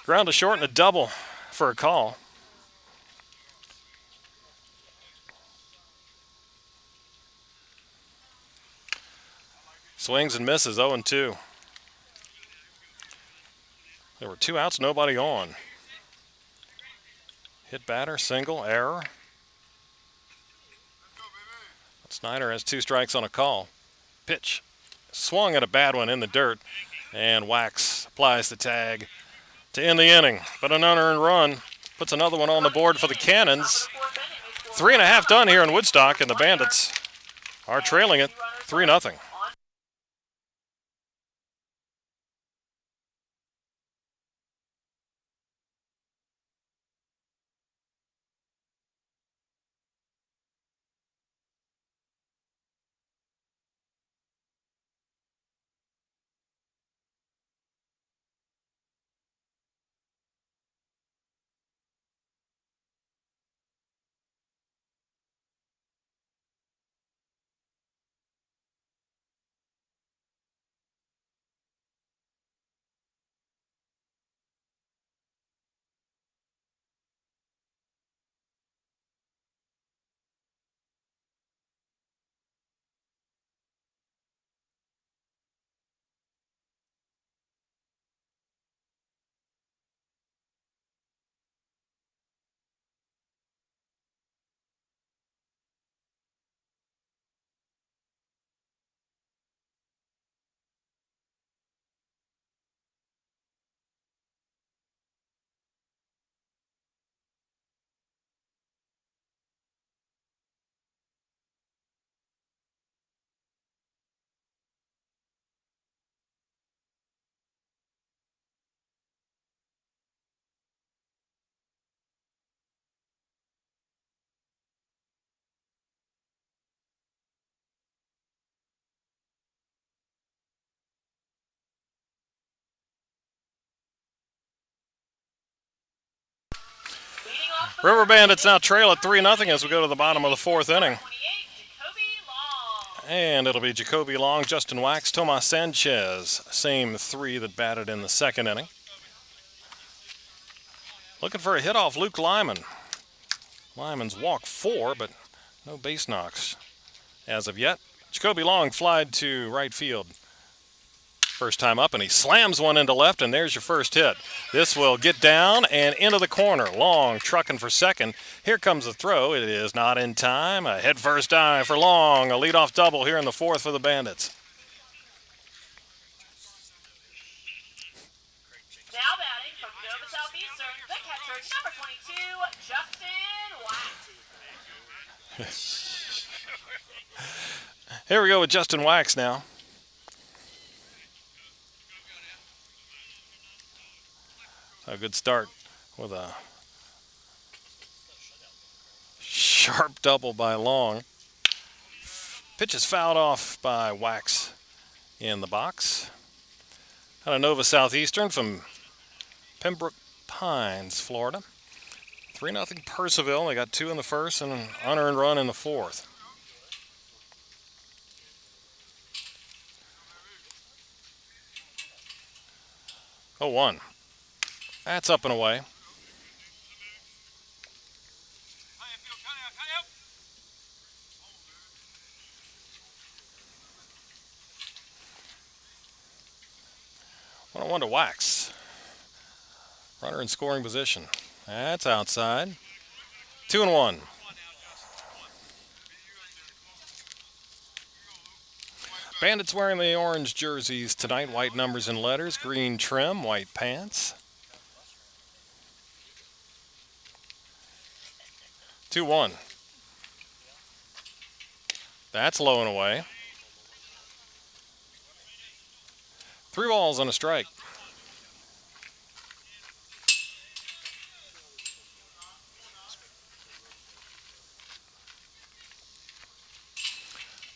Ground to short and a double for a call. Swings and misses, 0-2. There were 2 outs, nobody on. Hit batter, single, error. Snyder has 2 strikes on a call. Pitch. Swung at a bad one in the dirt, and Wax applies the tag to end the inning. But an unearned run puts another one on the board for the Cannons. 3.5 done here in Woodstock, and the Bandits are trailing it 3-0. River Bandits now trail at 3-0 as we go to the bottom of the 4th inning. And it'll be Jacoby Long, Justin Wax, Tomas Sanchez. Same 3 that batted in the 2nd inning. Looking for a hit off Luke Lyman. Lyman's walked 4, but no base knocks as of yet. Jacoby Long flied to right field. First time up, and he slams one into left, and there's your first hit. This will get down and into the corner. Long trucking for second. Here comes the throw. It is not in time. A head-first dive for Long. A leadoff double here in the 4th for the Bandits. Now batting from Nova Southeastern, the catcher, number 22, Justin Wax. Here we go with Justin Wax now. A good start with a sharp double by Long. Pitch is fouled off by Wax in the box. Out of Nova Southeastern from Pembroke Pines, Florida. 3-0 Purcellville. They got 2 in the first and an unearned run in the 4th. Oh, 1. That's up and away. One to Wax. Runner in scoring position. That's outside. 2-1. Bandits wearing the orange jerseys tonight. White numbers and letters. Green trim. White pants. 2-1. That's low and away. 3 balls and a strike.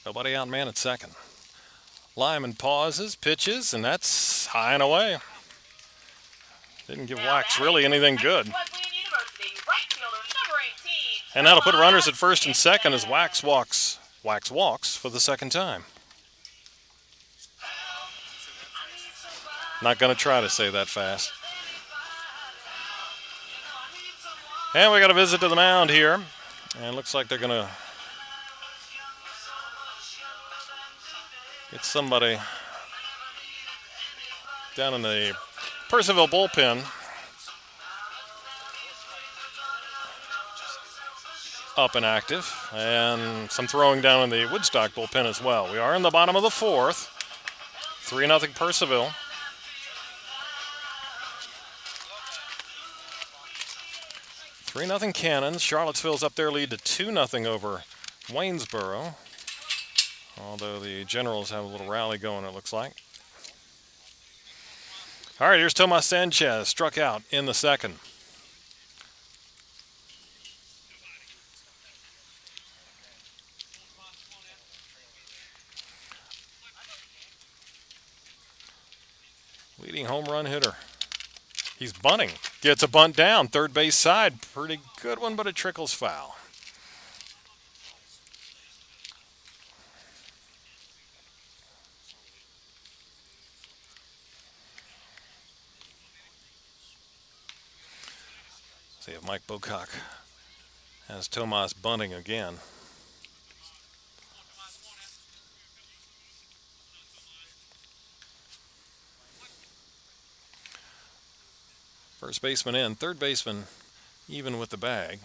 Nobody out man at second. Lyman pauses, pitches, and that's high and away. Didn't give Wax really anything good. And that'll put runners at first and second as Wax walks for the second time. Not going to try to say that fast. And we got a visit to the mound here. And looks like they're going to get somebody down in the Purcellville bullpen up and active, and some throwing down in the Woodstock bullpen as well. We are in the bottom of the 4th. 3-0 Purcellville. Three 3-0 Cannons. Charlottesville's up their lead to 2-0 over Waynesboro. Although the Generals have a little rally going, it looks like. All right, here's Tomas Sanchez, struck out in the second. Leading home run hitter. He's bunting. Gets a bunt down, third base side. Pretty good one, but it trickles foul. See if Mike Bocock has Tomas bunting again. First baseman in, third baseman even with the bag.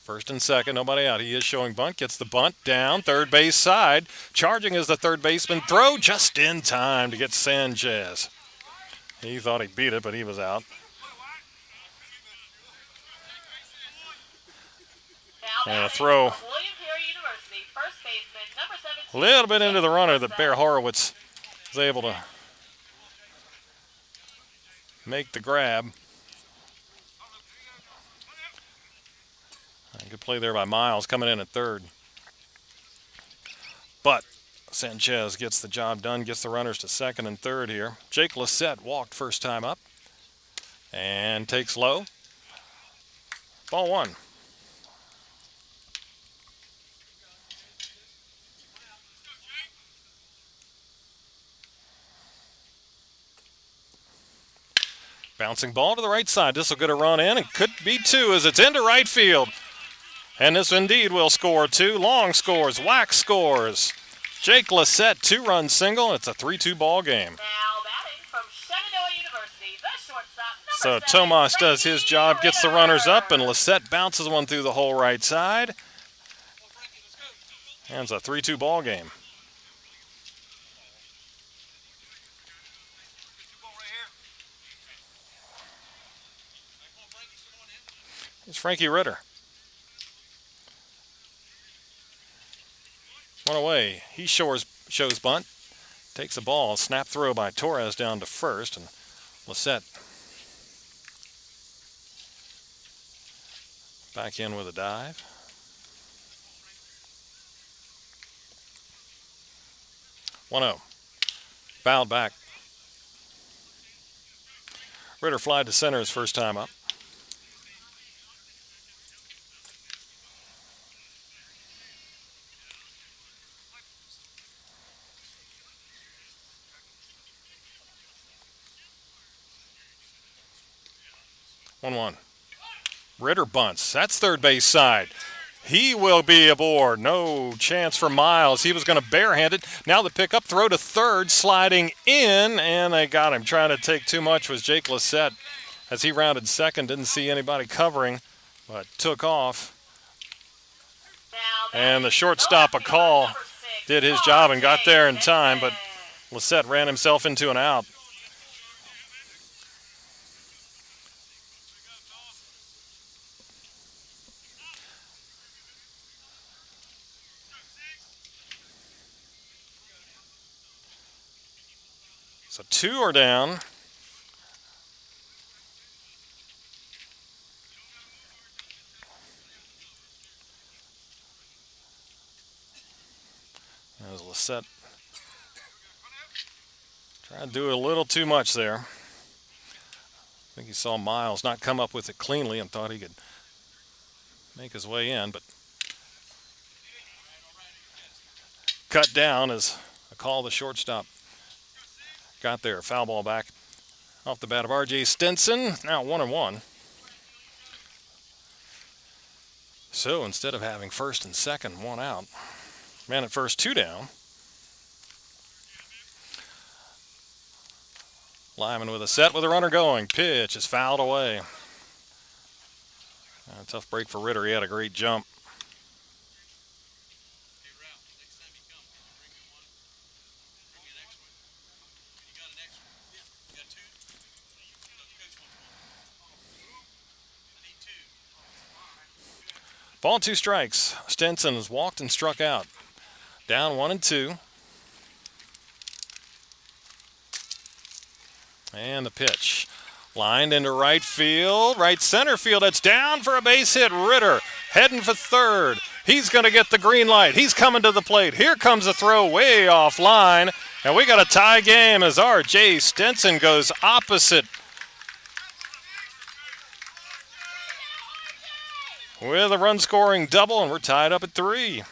First and second, nobody out. He is showing bunt, gets the bunt down, third base side. Charging is the third baseman. Throw just in time to get Sanchez. He thought he beat it, but he was out. And a throw a little bit into the runner that Bear Horowitz was able to make the grab. Good play there by Miles coming in at third. But Sanchez gets the job done, gets the runners to second and third here. Jake Lissette walked first time up and takes low. Ball one. Bouncing ball to the right side. This will get a run in and could be two as it's into right field. And this indeed will score two. Long scores, Wax scores. Jake Lissette, 2-run single. It's a 3-2 ball game. Now batting from Shenandoah University, the shortstop, So number 7, Tomas does his Frankie job, gets the runners up, and Ritter. Lissette bounces one through the whole right side. And it's a 3-2 ball game. Here's Frankie Ritter. One away. He shows bunt. Takes the ball. Snap throw by Torres down to first. And Lissette back in with a dive. 1-0. Fouled back. Ritter flied to center his first time up. One. Ritter bunts. That's third base side. He will be aboard. No chance for Miles. He was going to barehand it. Now the pickup throw to third, sliding in, and they got him. Trying to take too much was Jake Lissette as he rounded second. Didn't see anybody covering, but took off. And the shortstop, a call, did his job and got there in time, but Lissette ran himself into an out. So two are down. As Lissette tried to do a little too much there. I think he saw Miles not come up with it cleanly and thought he could make his way in, but cut down as a call the shortstop got there. Foul ball back off the bat of R.J. Stinson. Now 1-1. So instead of having first and second, one out, man at first, two down. Lyman with a set with a runner going. Pitch is fouled away. A tough break for Ritter. He had a great jump. Ball, 2 strikes. Stinson has walked and struck out. Down 1-2. And the pitch. Lined into right field, right center field. It's down for a base hit. Ritter heading for third. He's going to get the green light. He's coming to the plate. Here comes a throw way offline. And we got a tie game as R.J. Stinson goes opposite with a run-scoring double, and we're tied up at 3. Now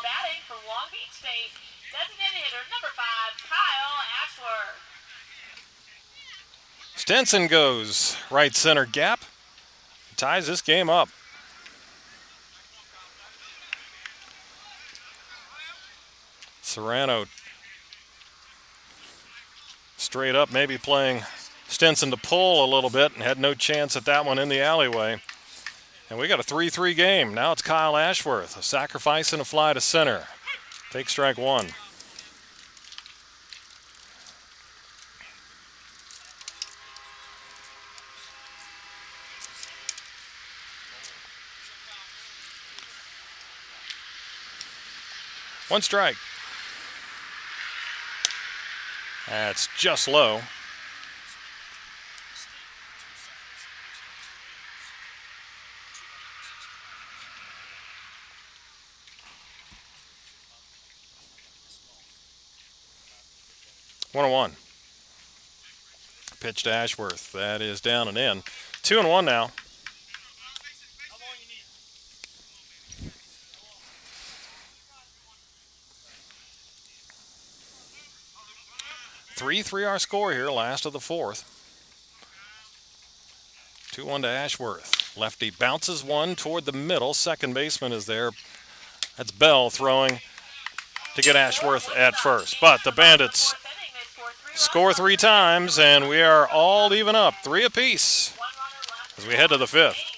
batting from Long Beach State, designated hitter number 5, Kyle Ashworth. Stinson goes right center gap, ties this game up. Serrano straight up, maybe playing Stinson to pull a little bit, and had no chance at that one in the alleyway. And we got a 3-3 game. Now it's Kyle Ashworth, a sacrifice and a fly to center. Take strike 1. One strike. That's just low. 1-1. Pitch to Ashworth. That is down and in. 2-1 now. Three our score here, last of the 4th. 2-1 to Ashworth. Lefty bounces one toward the middle. Second baseman is there. That's Bell throwing to get Ashworth at first. But the Bandits score 3 times, and we are all even up, 3 apiece, as we head to the 5th.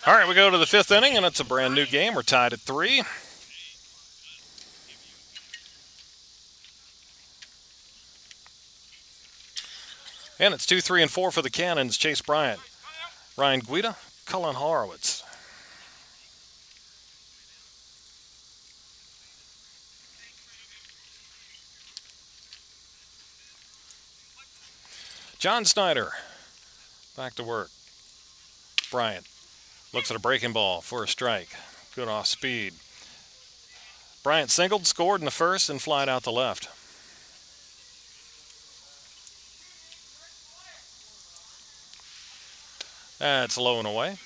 All right, we go to the 5th inning, and it's a brand new game. We're tied at 3. And it's 2, 3, and 4 for the Cannons. Chase Bryant, Ryan Guida, Cullen Horowitz. John Snyder, back to work. Bryant looks at a breaking ball for a strike. Good off speed. Bryant singled, scored in the first, and flied out to left. That's low and away.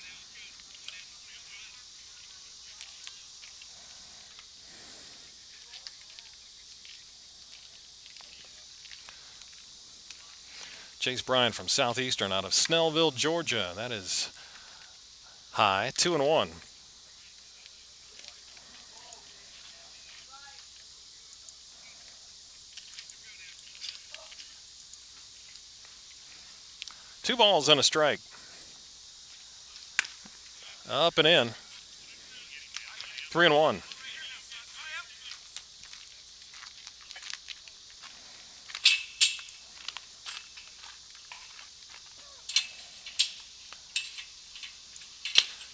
Chase Bryant from Southeastern out of Snellville, Georgia. That is high, 2-1. Two balls and a strike. Up and in. 3-1.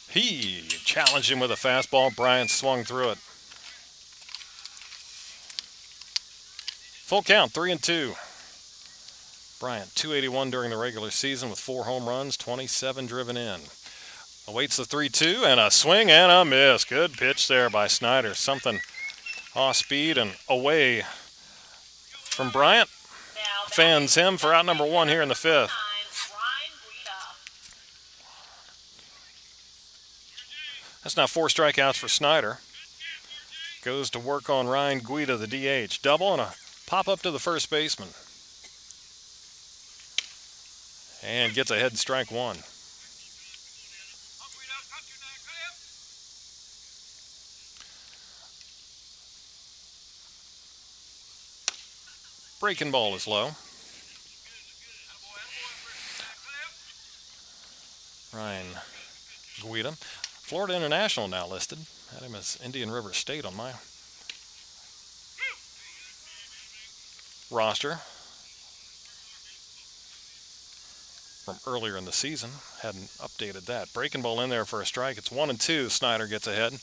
He challenged him with a fastball. Bryant swung through it. Full count, 3-2. Bryant, 281 during the regular season with 4 home runs, 27 driven in. Awaits the 3-2 and a swing and a miss. Good pitch there by Snyder. Something off speed and away from Bryant. Fans him for out number 1 here in the 5th. That's now 4 strikeouts for Snyder. Goes to work on Ryan Guida, the DH. Double and a pop up to the first baseman. And gets ahead, strike 1. Breaking ball is low. Ryan Guida. Florida International now listed. Had him as Indian River State on my roster from earlier in the season. Hadn't updated that. Breaking ball in there for a strike. It's 1-2. Snyder gets ahead.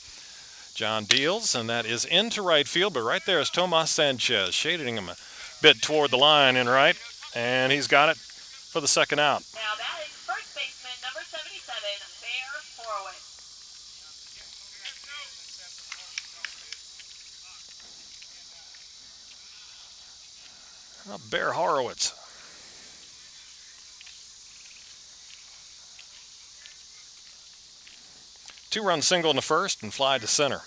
John deals, and that is into right field. But right there is Tomas Sanchez, shading him a bit toward the line in right, and he's got it for the second out. Now batting first baseman number 77, Bear Horowitz. Bear Horowitz. Two-run single in the first and fly to center.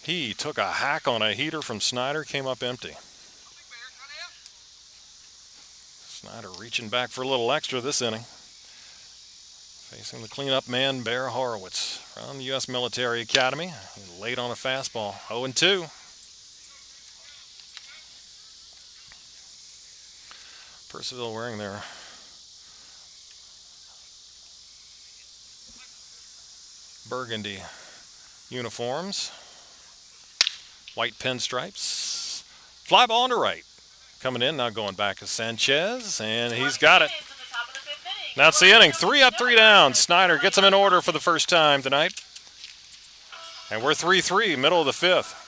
He took a hack on a heater from Snyder, came up empty. Snyder reaching back for a little extra this inning. Facing the cleanup man, Bear Horowitz from the U.S. Military Academy. Late on a fastball, 0-2. Purcellville wearing their burgundy uniforms. White pinstripes. Fly ball into right. Coming in, now going back is Sanchez, and he's got it. That's the inning. 3 up, 3 down. Snyder gets them in order for the first time tonight. And we're 3-3, middle of the fifth.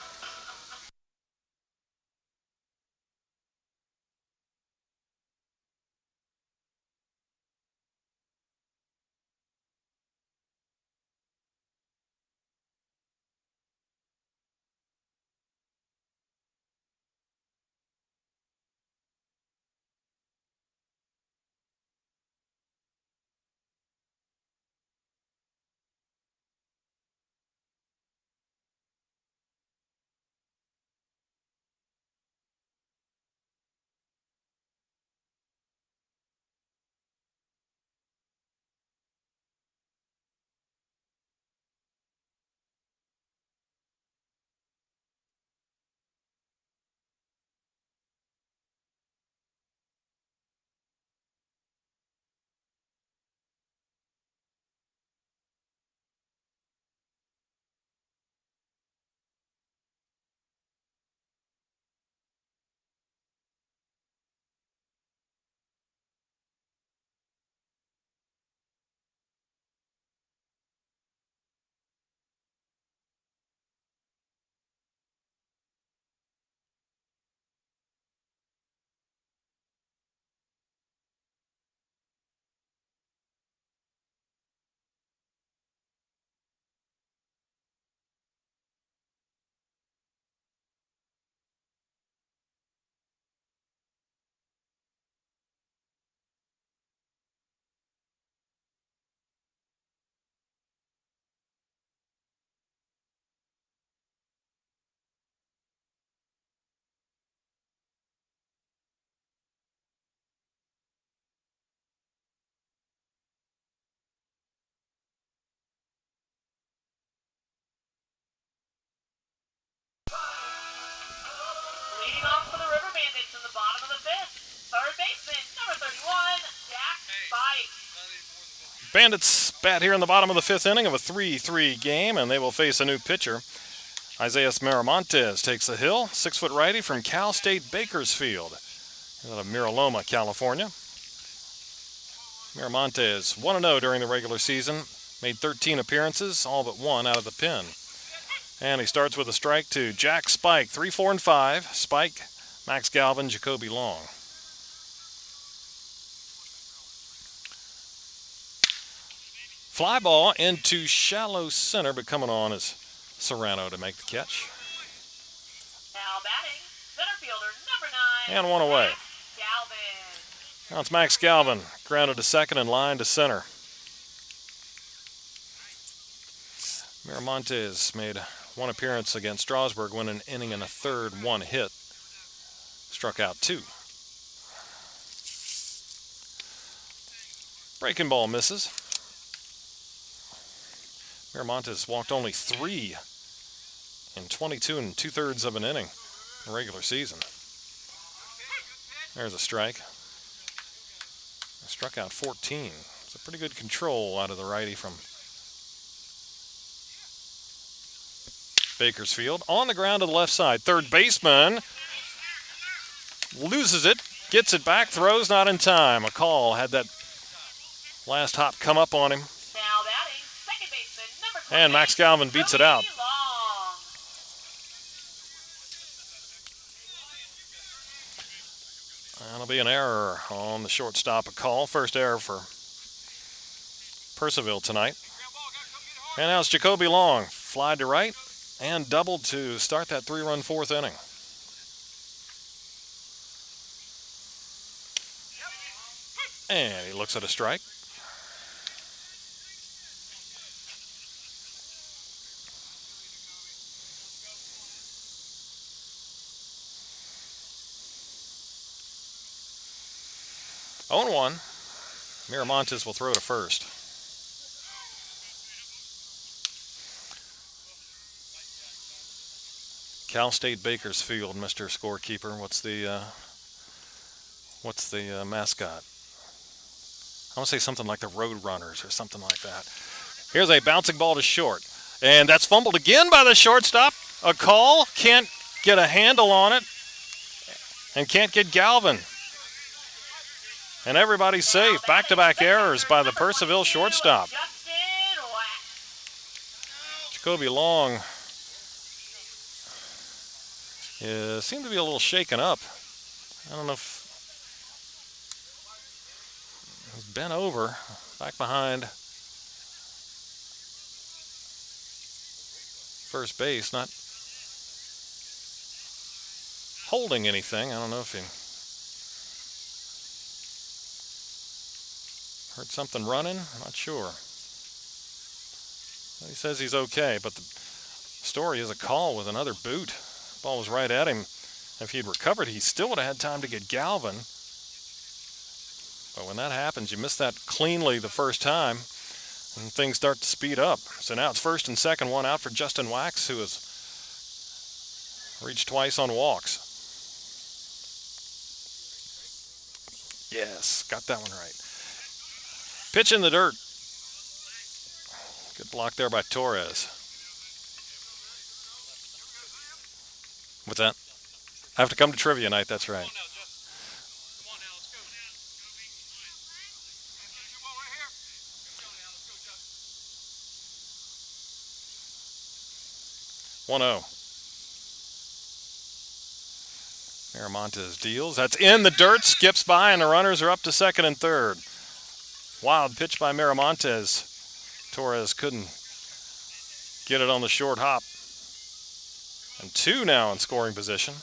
Leading off for the River Bandits in the bottom of the fifth. Third baseman, number 31, Jack Spike. Bandits bat here in the bottom of the fifth inning of a 3-3 game, and they will face a new pitcher. Isaiah Miramontes takes the hill, 6-foot righty from Cal State Bakersfield, out of Miraloma, California. Miramontes 1-0 during the regular season, made 13 appearances, all but one out of the pen. And he starts with a strike to Jack Spike, 3, 4, and 5. Spike, Max Galvin, Jacoby Long. Fly ball into shallow center, but coming on is Serrano to make the catch. Now batting, center fielder number 9. And one away. Max Galvin. Now it's Max Galvin, grounded to second and line to center. Miramontes made one appearance against Strasburg, won an inning and a third, one hit. Struck out 2. Breaking ball misses. Miramontes walked only 3 in 22 2/3 of an inning in the regular season. There's a strike. Struck out 14. It's a pretty good control out of the righty from Bakersfield. On the ground to the left side. Third baseman loses it, gets it back, throws not in time. McCall had that last hop come up on him. Now batting, second baseman number 20. And Max Galvin beats it out. Long. That'll be an error on the shortstop, a call. First error for Purcellville tonight. And now it's Jacoby Long. Fly to right and doubled to start that 3-run fourth inning. And he looks at a strike. 0-1. Miramontes will throw to first. Cal State Bakersfield, Mr. Scorekeeper. What's the mascot? I want to say something like the Road Runners or something like that. Here's a bouncing ball to short. And that's fumbled again by the shortstop. A call. Can't get a handle on it. And can't get Galvin. And everybody's safe. Back-to-back errors by the Purcellville shortstop. Jacoby Long seemed to be a little shaken up. I don't know if he's bent over, back behind first base, not holding anything. I don't know if he heard something running. I'm not sure. He says he's okay, but the story is a call with another boot. Ball was right at him. If he'd recovered, he still would have had time to get Galvin. But when that happens, you miss that cleanly the first time, and things start to speed up. So now it's first and second, one out for Justin Wax, who has reached twice on walks. Yes, got that one right. Pitch in the dirt. Good block there by Torres. What's that? I have to come to trivia night, that's right. 1-0. Miramontes deals. That's in the dirt, skips by, and the runners are up to second and third. Wild pitch by Miramontes. Torres couldn't get it on the short hop. And two now in scoring position.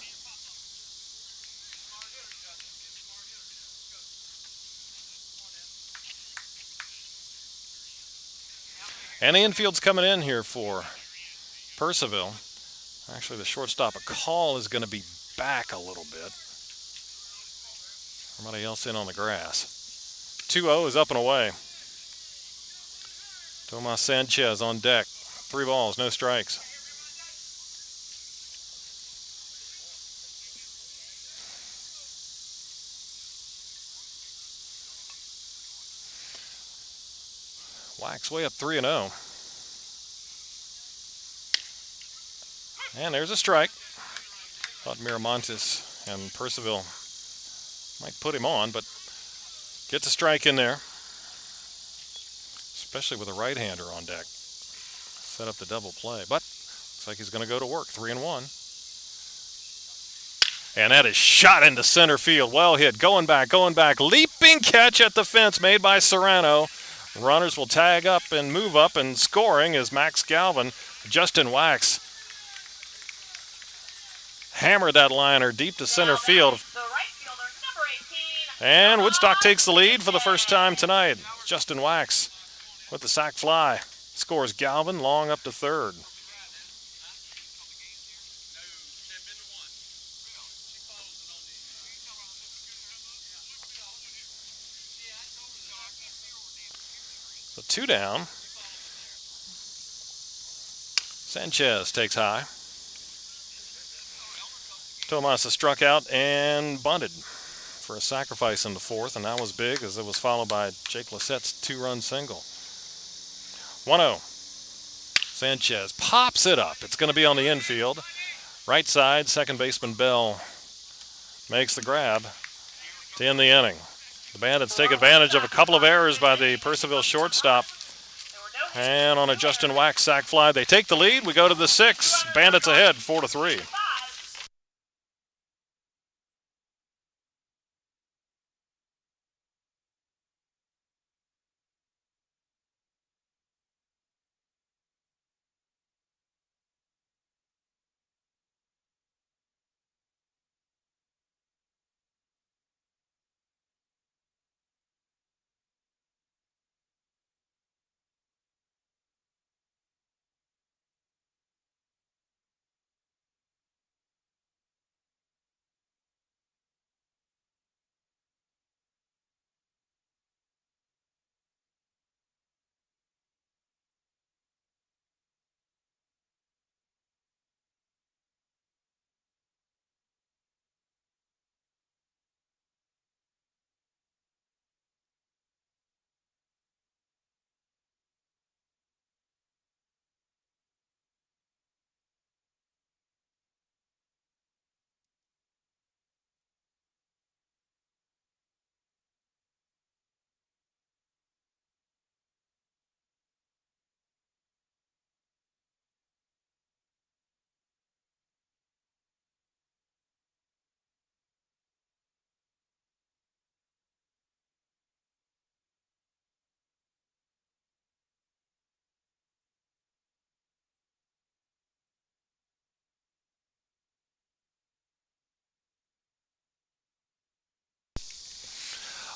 And the infield's coming in here for Purcellville. Actually, the shortstop, a call is going to be back a little bit. Everybody else in on the grass. 2-0 is up and away. Tomas Sanchez on deck. 3 balls, no strikes. Wax way up 3-0. And there's a strike. Thought Miramontes and Purcellville might put him on, but gets a strike in there. Especially with a right-hander on deck. Set up the double play, but looks like he's going to go to work. 3-1. And that is shot into center field. Well hit. Going back. Leaping catch at the fence made by Serrano. Runners will tag up and move up, and scoring is Max Galvin. Justin Wax hammered that liner deep to center field. And Woodstock takes the lead for the first time tonight. Justin Wax with the sac fly. Scores Galvin long up to third. So 2 down. Sanchez takes high. Tomas struck out and bunted for a sacrifice in the fourth, and that was big as it was followed by Jake Lissette's 2-run single. 1-0. Sanchez pops it up. It's going to be on the infield. Right side, second baseman Bell makes the grab to end the inning. The Bandits take advantage of a couple of errors by the Purcellville shortstop. And on a Justin Wax sac fly, they take the lead. We go to the 6th. Bandits ahead, 4-3.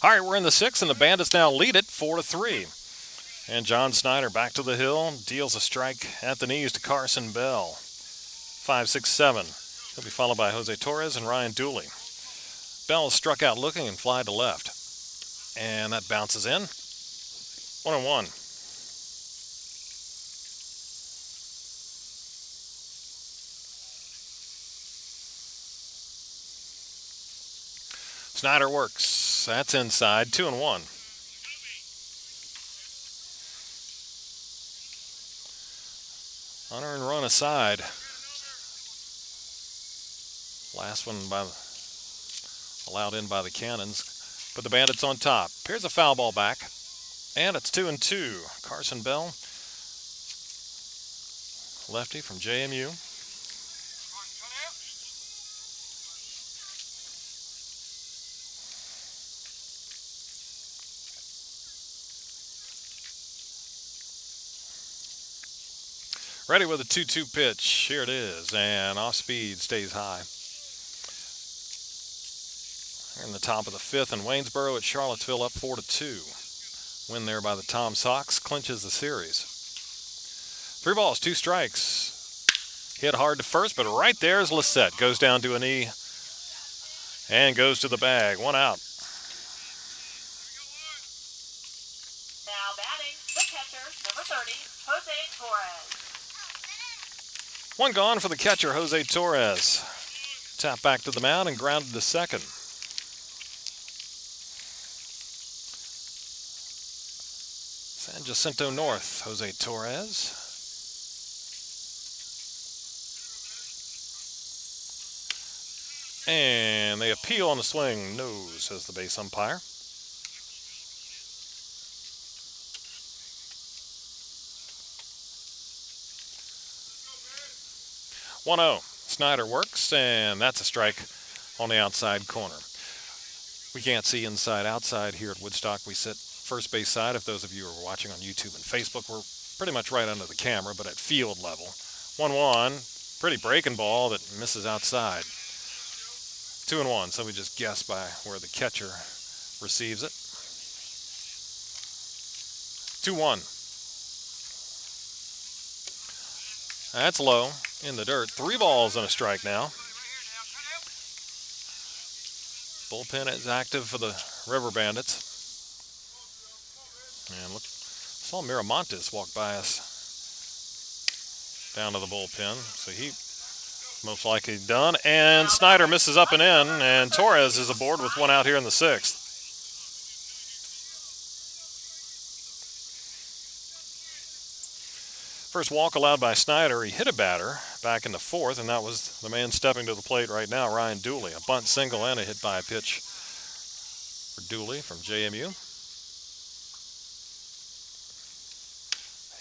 All right, we're in the sixth, and the Bandits now lead it 4-3. And John Snyder back to the hill, deals a strike at the knees to Carson Bell. 5-6-7. He'll be followed by Jose Torres and Ryan Dooley. Bell struck out looking and fly to left. And that bounces in. 1-1. Snyder works. That's inside. 2-1. Unearned run aside. Last one allowed in by the Cannons. But the Bandits on top. Here's a foul ball back. And it's 2-2. Carson Bell, lefty from JMU. Ready with a 2-2 pitch. Here it is. And off speed, stays high. We're in the top of the fifth, and Waynesboro at Charlottesville up 4-2. Win there by the Tom Sox clinches the series. 3 balls, 2 strikes. Hit hard to first, but right there is Lissette. Goes down to a knee and goes to the bag. 1 out. Now batting, the catcher, number 30, Jose Torres. 1 gone for the catcher, Jose Torres. Tap back to the mound and grounded to second. San Jacinto North, Jose Torres. And they appeal on the swing. No, says the base umpire. "1-0. Snyder works, and that's a strike on the outside corner. We can't see inside outside here at Woodstock. We sit first base side. If those of you are watching on YouTube and Facebook, we're pretty much right under the camera, but at field level. 1-1, pretty breaking ball that misses outside. 2-1, so we just guess by where the catcher receives it. 2-1. That's low in the dirt. 3 balls and a strike now. Bullpen is active for the River Bandits. And look, saw Miramontes walk by us down to the bullpen. So he most likely done. And Snyder misses up and in. And Torres is aboard with 1 out here in the 6th. First walk allowed by Snyder. He hit a batter back in the 4th, and that was the man stepping to the plate right now, Ryan Dooley. A bunt single and a hit by pitch for Dooley from JMU.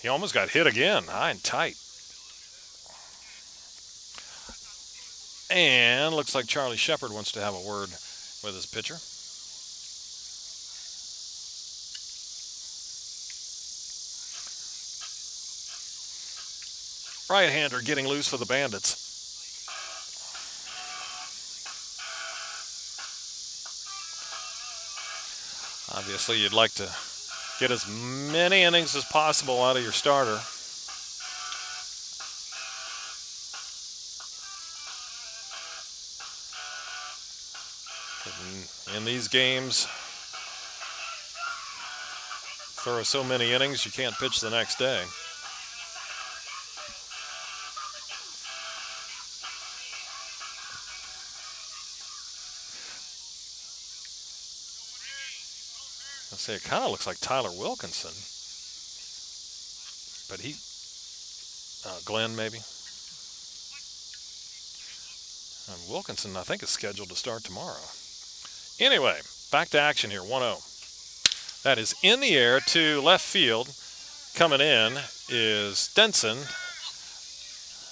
He almost got hit again, high and tight. And looks like Charlie Shepard wants to have a word with his pitcher. Right-hander getting loose for the Bandits. Obviously, you'd like to get as many innings as possible out of your starter. In these games, throw so many innings, you can't pitch the next day. I'll say it kind of looks like Tyler Wilkinson, but Glenn maybe. And Wilkinson, I think, is scheduled to start tomorrow. Anyway, back to action here, 1-0. That is in the air to left field. Coming in is Stenson,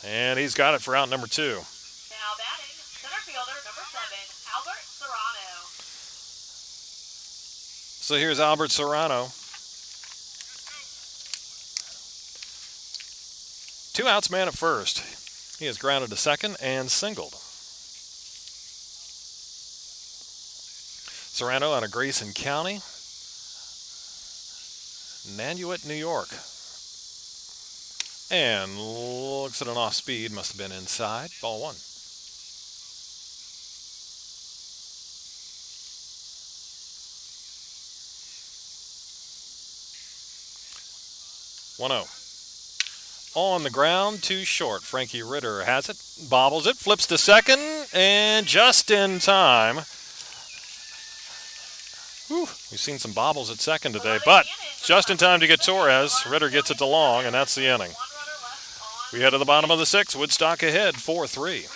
and he's got it for out number 2. Now batting, center fielder, number 7, Albert Serrano. So here's Albert Serrano. 2 outs, man at first. He has grounded to second and singled. Serrano out of Grayson County. Nanuet, New York. And looks at an off speed. Must have been inside. Ball one. 1-0. On the ground, too short. Frankie Ritter has it, bobbles it, flips to second, and just in time. Whew, we've seen some bobbles at second today, but just in time to get Torres. Ritter gets it to long, and that's the inning. We head to the bottom of the sixth. Woodstock ahead, 4-3.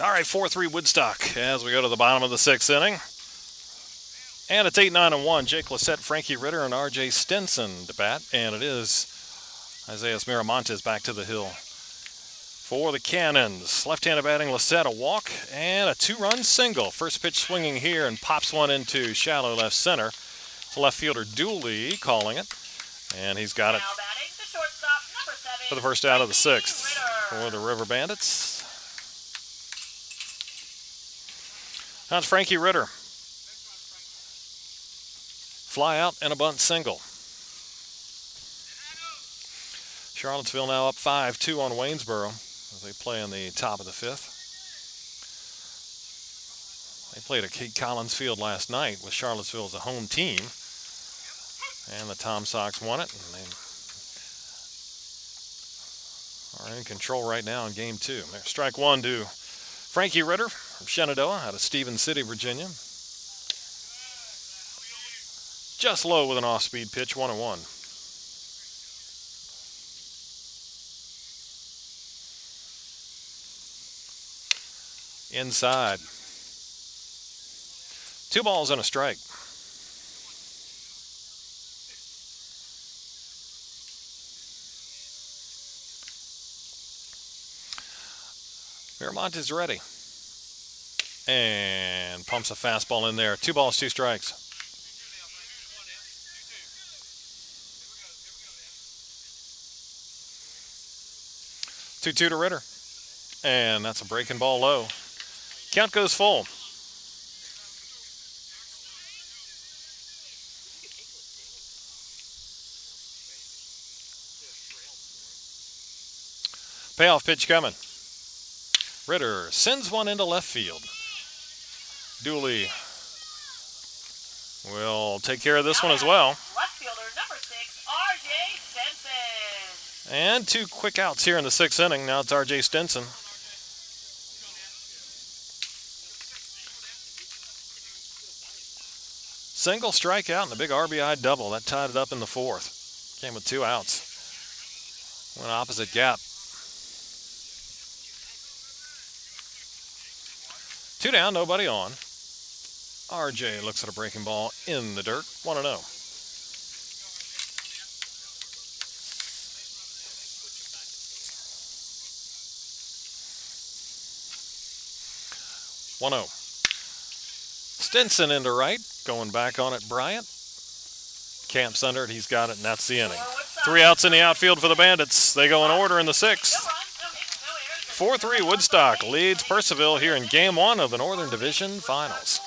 All right, 4-3 Woodstock as we go to the bottom of the sixth inning. And it's 8-9-1. Jake Lissette, Frankie Ritter, and R.J. Stinson to bat. And it is Isaiah Miramontes back to the hill for the Cannons. Left-handed batting, Lissette, a walk and a two-run single. First pitch swinging here and pops one into shallow left center. It's left fielder Dooley calling it. And he's got it for the first out of the sixth for the River Bandits. That's Frankie Ritter. Fly out and a bunt single. Charlottesville now up 5-2 on Waynesboro as they play in the top of the fifth. They played at Kate Collins Field last night with Charlottesville as a home team. And the Tom Sox won it. And they are in control right now in game two. There's strike one to Frankie Ritter from Shenandoah out of Stevens City, Virginia. Just low with an off-speed pitch, 1-1. Inside. 2 balls and a strike. Miramontes ready. And pumps a fastball in there. 2 balls, 2 strikes. 2-2 to Ritter. And that's a breaking ball low. Count goes full. Payoff pitch coming. Ritter sends one into left field. Dooley will take care of this one as well. And 2 quick outs here in the 6th inning. Now it's R.J. Stinson. Single strikeout and a big RBI double. That tied it up in the 4th. Came with 2 outs. Went opposite gap. 2 down, nobody on. RJ looks at a breaking ball in the dirt. 1-0. Stinson into right. Going back on it, Bryant. Camps under it. He's got it, and that's the inning. 3 outs in the outfield for the Bandits. They go in order in the 6th. 4-3 Woodstock leads Purcellville here in Game 1 of the Northern Division Finals.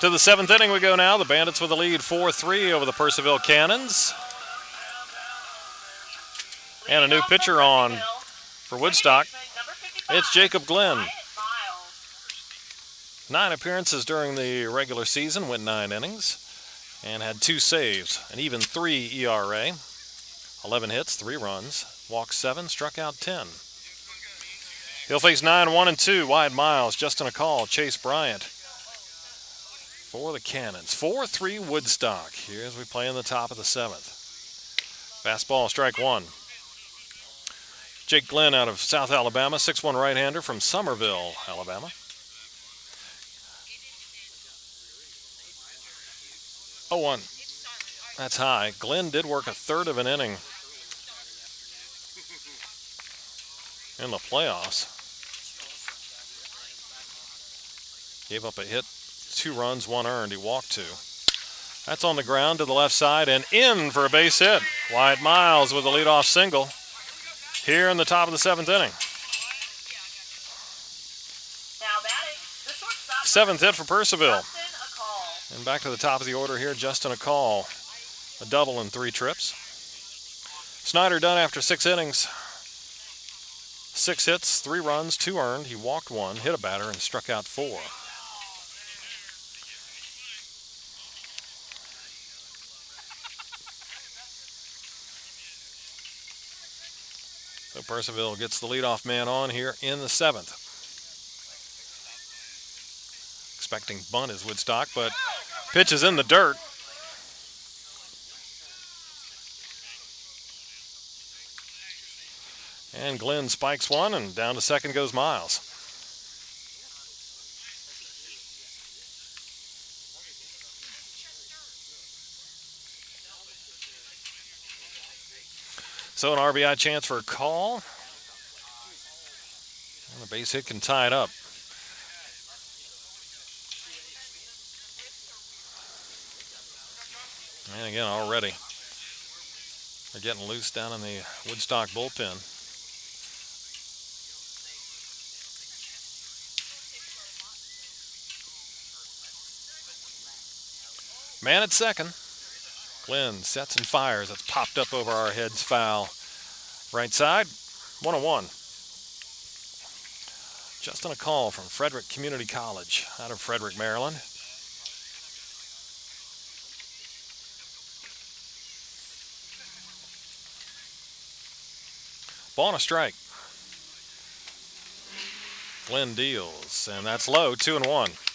To the 7th inning we go now. The Bandits with a lead 4-3 over the Purcellville Cannons. And a new pitcher on for Woodstock. It's Jacob Glenn. 9 appearances during the regular season, went 9 innings, and had 2 saves, an even 3 ERA, 11 hits, 3 runs, walked 7, struck out 10. He'll face 9-1-2, Wyatt Miles, Justin McCall, Chase Bryant for the Cannons. 4-3 Woodstock here as we play in the top of the 7th. Fastball, strike 1. Jake Glenn out of South Alabama, 6'1" right-hander from Somerville, Alabama. 0-1. That's high. Glenn did work a third of an inning in the playoffs. Gave up a hit, 2 runs, 1 earned. He walked 2. That's on the ground to the left side and in for a base hit. Wyatt Miles with a leadoff single here in the top of the 7th inning. 7th hit for Purcellville. And back to the top of the order here, Justin McCall. A double in 3 trips. Snyder done after 6 innings. 6 hits, 3 runs, 2 earned. He walked 1, hit a batter, and struck out 4. So Purcellville gets the leadoff man on here in the 7th. Expecting bunt is Woodstock, but pitch is in the dirt. And Glenn spikes 1, and down to second goes Miles. So an RBI chance for a call. And a base hit can tie it up. And again, already they're getting loose down in the Woodstock bullpen. Man at second. Glenn sets and fires. That's popped up over our heads, foul. Right side, 1-1. Just on a call from Frederick Community College out of Frederick, Maryland. Ball and a strike. Glenn deals, and that's low, 2-1.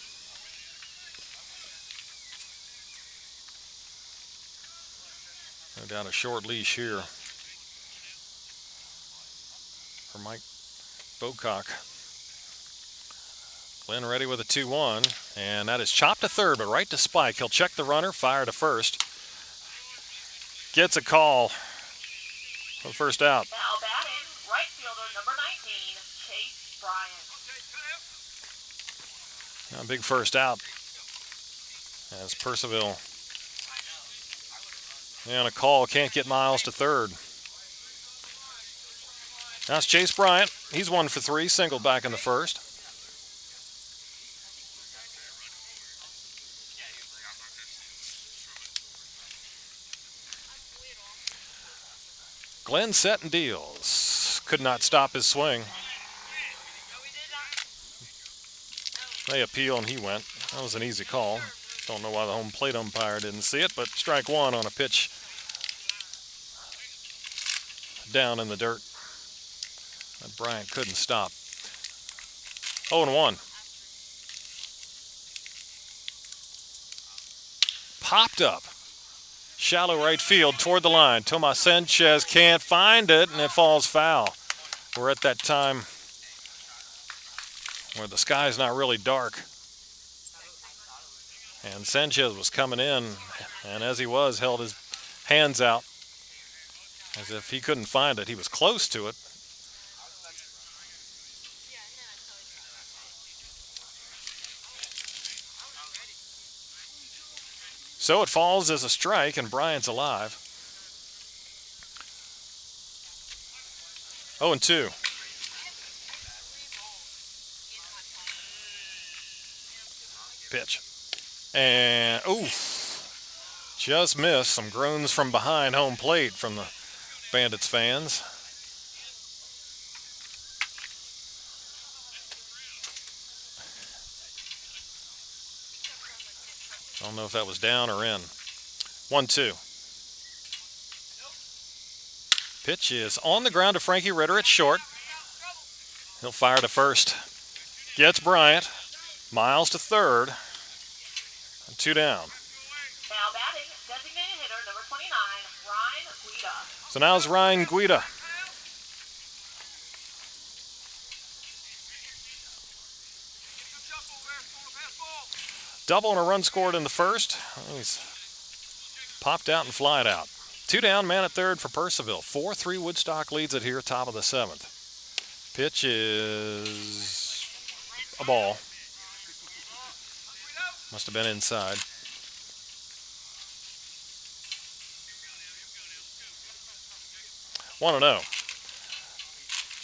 No doubt a short leash here for Mike Bocock. Glenn ready with a 2-1, and that is chopped to third, but right to Spike. He'll check the runner, fire to first. Gets a call for the first out. Now batting, right fielder number 19, Chase Bryant. Now a big first out as Purcellville, and a call, can't get Miles to third. Now it's Chase Bryant. He's 1 for 3, singled back in the first. Glenn set and deals. Could not stop his swing. They appeal and he went. That was an easy call. Don't know why the home plate umpire didn't see it, but strike one on a pitch down in the dirt that Bryant couldn't stop. 0-1. Popped up. Shallow right field toward the line. Tomas Sanchez can't find it, and it falls foul. We're at that time where the sky's not really dark. And Sanchez was coming in, and as he was, held his hands out as if he couldn't find it. He was close to it. So it falls as a strike, and Bryant's alive. 0-2. Pitch. And, just missed. Some groans from behind home plate from the Bandits fans. I don't know if that was down or in. 1-2. Pitch is on the ground to Frankie Ritter at short. He'll fire to first. Gets Bryant. Miles to third. 2 down. Now batting, designated hitter number 29, Ryan Guida. So now it's Ryan Guida. Double and a run scored in the first. He's popped out and flied out. 2 down, man at third for Purcellville. 4-3 Woodstock leads it here, top of the 7th. Pitch is a ball. Must have been inside. One 1-0.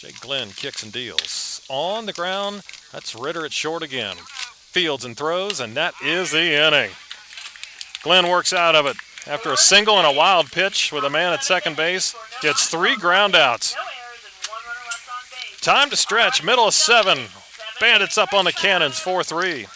Jake Glenn kicks and deals. On the ground, that's Ritter at short again. Fields and throws, and that is the inning. Glenn works out of it after a single and a wild pitch with a man at second base. Gets 3 ground outs. Time to stretch, middle of 7. Bandits up on the Cannons, 4-3.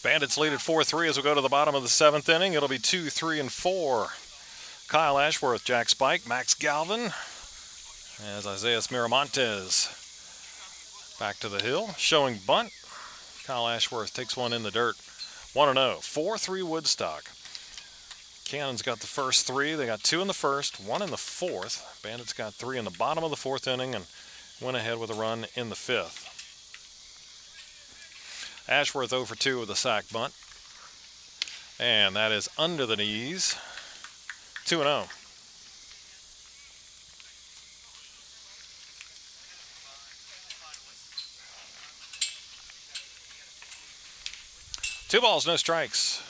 Bandits lead at 4-3 as we go to the bottom of the 7th inning. It'll be 2, 3, and 4. Kyle Ashworth, Jack Spike, Max Galvin, as Isaiah Miramontes back to the hill, showing bunt. Kyle Ashworth takes one in the dirt. 1-0, 4-3 Woodstock. Cannon's got the first 3. They got 2 in the first, 1 in the 4th. Bandits got 3 in the bottom of the 4th inning and went ahead with a run in the 5th. Ashworth 0 for 2 with a sac bunt. And that is under the knees. 2-0. Two balls, no strikes.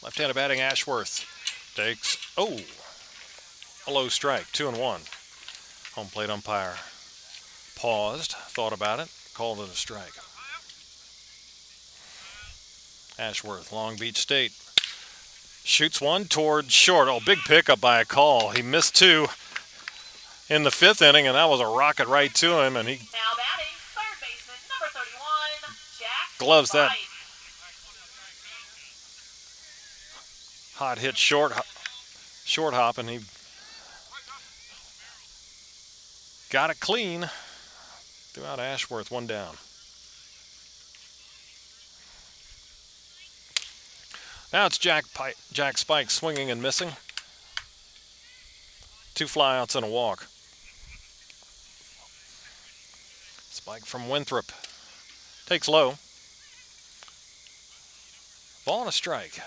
Left-handed batting Ashworth takes, a low strike, 2-1. Home plate umpire paused, thought about it, called it a strike. Ashworth, Long Beach State, shoots one toward short. Oh, big pickup by a call. He missed 2 in the 5th inning, and that was a rocket right to him. And he Now batting, third baseman, number 31, Jack gloves that Spike. hot hit short hop, and he got it clean. Threw out Ashworth, 1 down. Now it's Jack Spike swinging and missing. 2 flyouts and a walk. Spike from Winthrop takes low. Ball and a strike.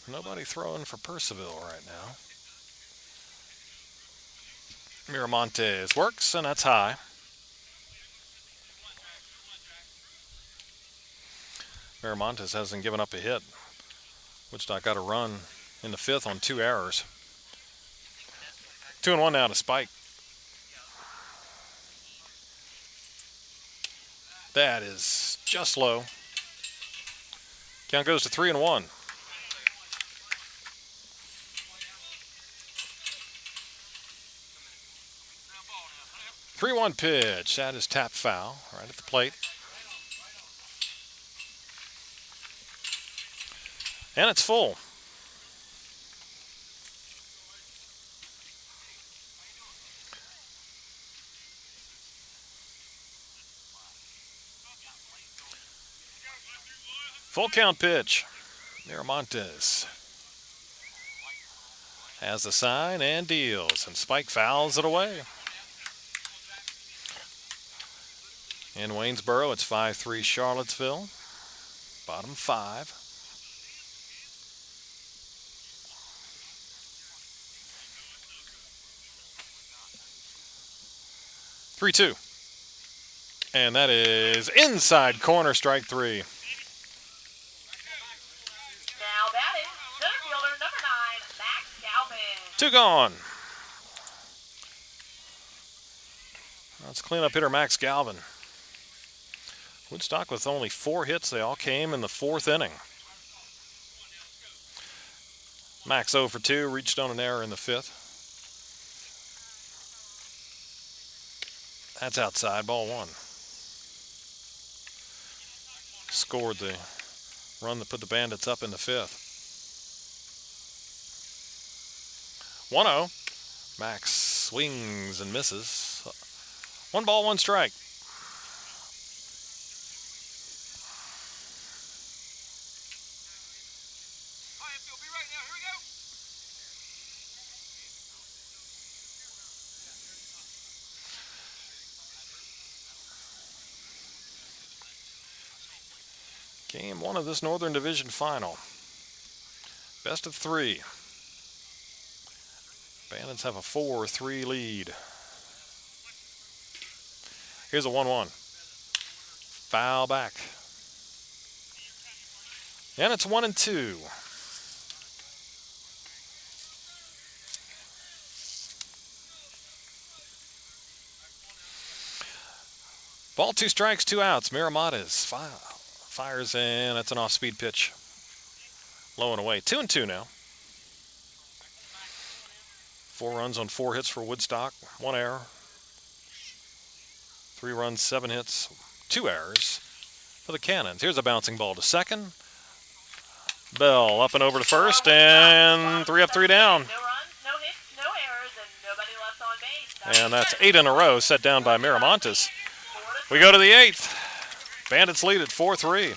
Nobody throwing for Purcellville right now. Miramontes works, and that's high. Miramontes hasn't given up a hit. Woodstock got a run in the 5th on 2 errors. 2-1 now to Spike. That is just low. Count goes to 3-1. 3-1 pitch. That is tap foul right at the plate. And it's full. Full count pitch. Miramontes has the sign and deals, and Spike fouls it away. In Waynesboro, it's 5-3 Charlottesville. Bottom 5. Three-two. And that is inside corner, strike 3. Now batting, center fielder, number 9, Max Galvin. 2 gone. Let's clean up hitter Max Galvin. Woodstock with only 4 hits. They all came in the 4th inning. Max 0 for 2, reached on an error in the 5th. That's outside, ball 1. Scored the run that put the Bandits up in the 5th. 1-0. Max swings and misses. 1 ball, 1 strike. Game 1 of this Northern Division final. Best of 3. Bandits have a 4-3 lead. Here's a 1-1. Foul back. And it's 1-2. Ball, 2 strikes, 2 outs. Miramontes fires in. That's an off-speed pitch. Low and away. 2-2 now. 4 runs on 4 hits for Woodstock. 1 error. 3 runs, 7 hits, 2 errors for the Cannons. Here's a bouncing ball to second. Bell up and over to first, and 3 up, 3 down. No runs, no hits, no errors, and nobody left on base. And that's 8 in a row set down by Miramontes. We go to the 8th. Bandits lead at 4-3.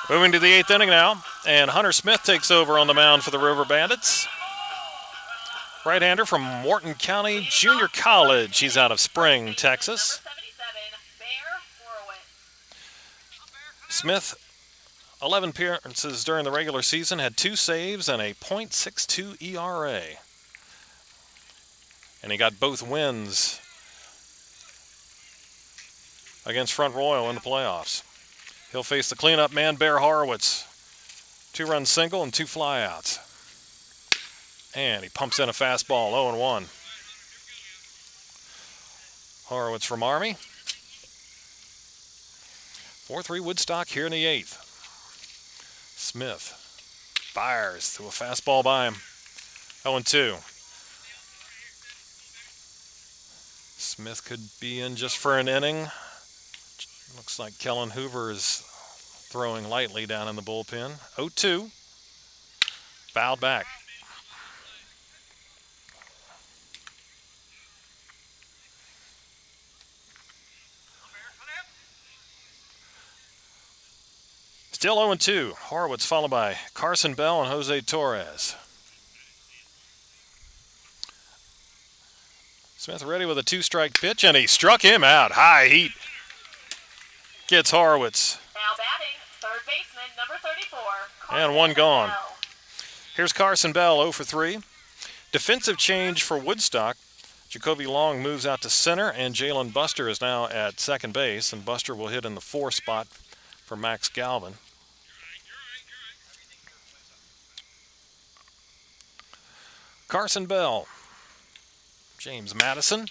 Moving to the 8th inning now, and Hunter Smith takes over on the mound for the River Bandits. Right-hander from Morton County Junior College. He's out of Spring, Texas. Smith, 11 appearances during the regular season, had 2 saves and a .62 ERA. And he got both wins against Front Royal in the playoffs. He'll face the cleanup man, Bear Horowitz. 2-run single and 2 flyouts. And he pumps in a fastball, 0-1. Horowitz from Army. 4-3 Woodstock here in the 8th. Smith fires to a fastball by him. 0-2. Smith could be in just for an inning. Looks like Kellen Hoover is throwing lightly down in the bullpen. 0-2. Fouled back. Still 0-2. Horowitz followed by Carson Bell and Jose Torres. Smith ready with a 2-strike pitch, and he struck him out. High heat. Gets Horowitz. Now batting, third baseman, number 34. And 1 gone. Here's Carson Bell, 0-3. Defensive change for Woodstock. Jacoby Long moves out to center, and Jalen Buster is now at second base, and Buster will hit in the 4 spot for Max Galvin. Carson Bell, James Madison,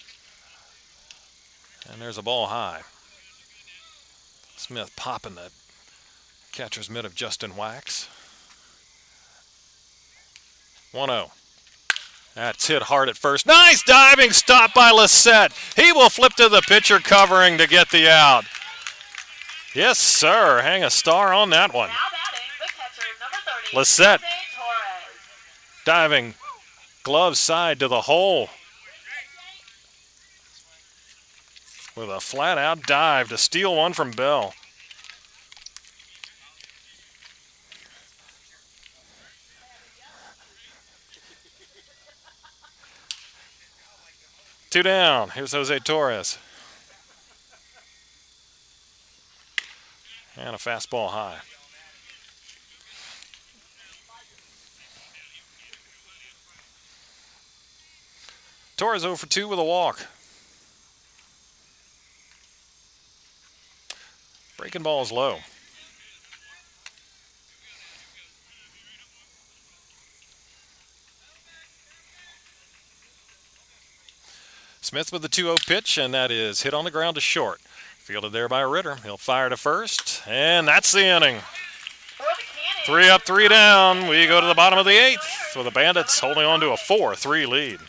and there's a ball high. Smith popping that catcher's mitt of Justin Wax. 1-0. That's hit hard at first. Nice diving stop by Lissette. He will flip to the pitcher covering to get the out. Yes, sir. Hang a star on that one. Now batting, the catcher, number 30. Lissette Torres. diving glove side to the hole with a flat-out dive to steal one from Bell. Two down. Here's Jose Torres. And a fastball high. Torres 0 for 2 with a walk. Breaking ball is low. Smith with the 2-0 pitch, and that is hit on the ground to short. Fielded there by Ritter. He'll fire to first, and that's the inning. 3 up, 3 down. We go to the bottom of the 8th with the Bandits holding on to a 4-3 lead.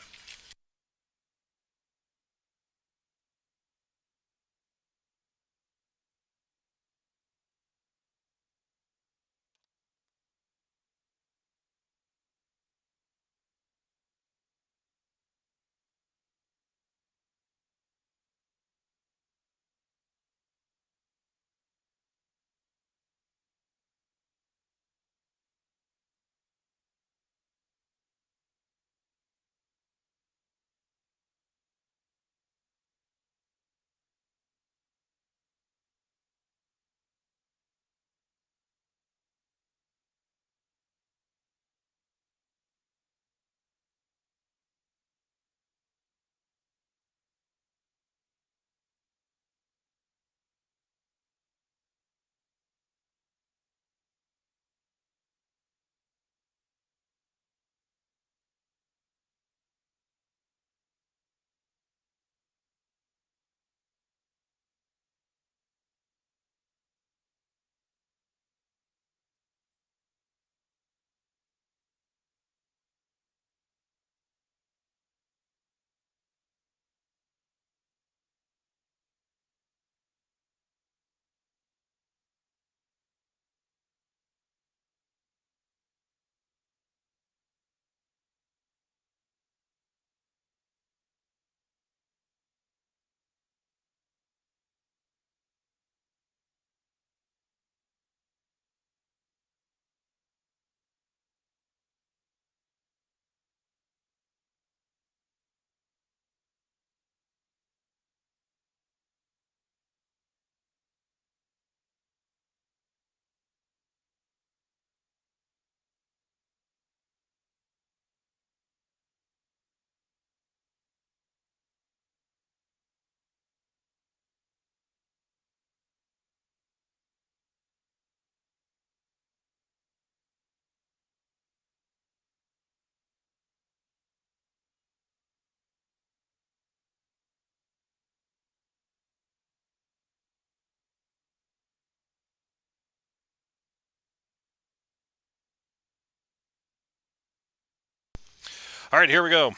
All right, here we go.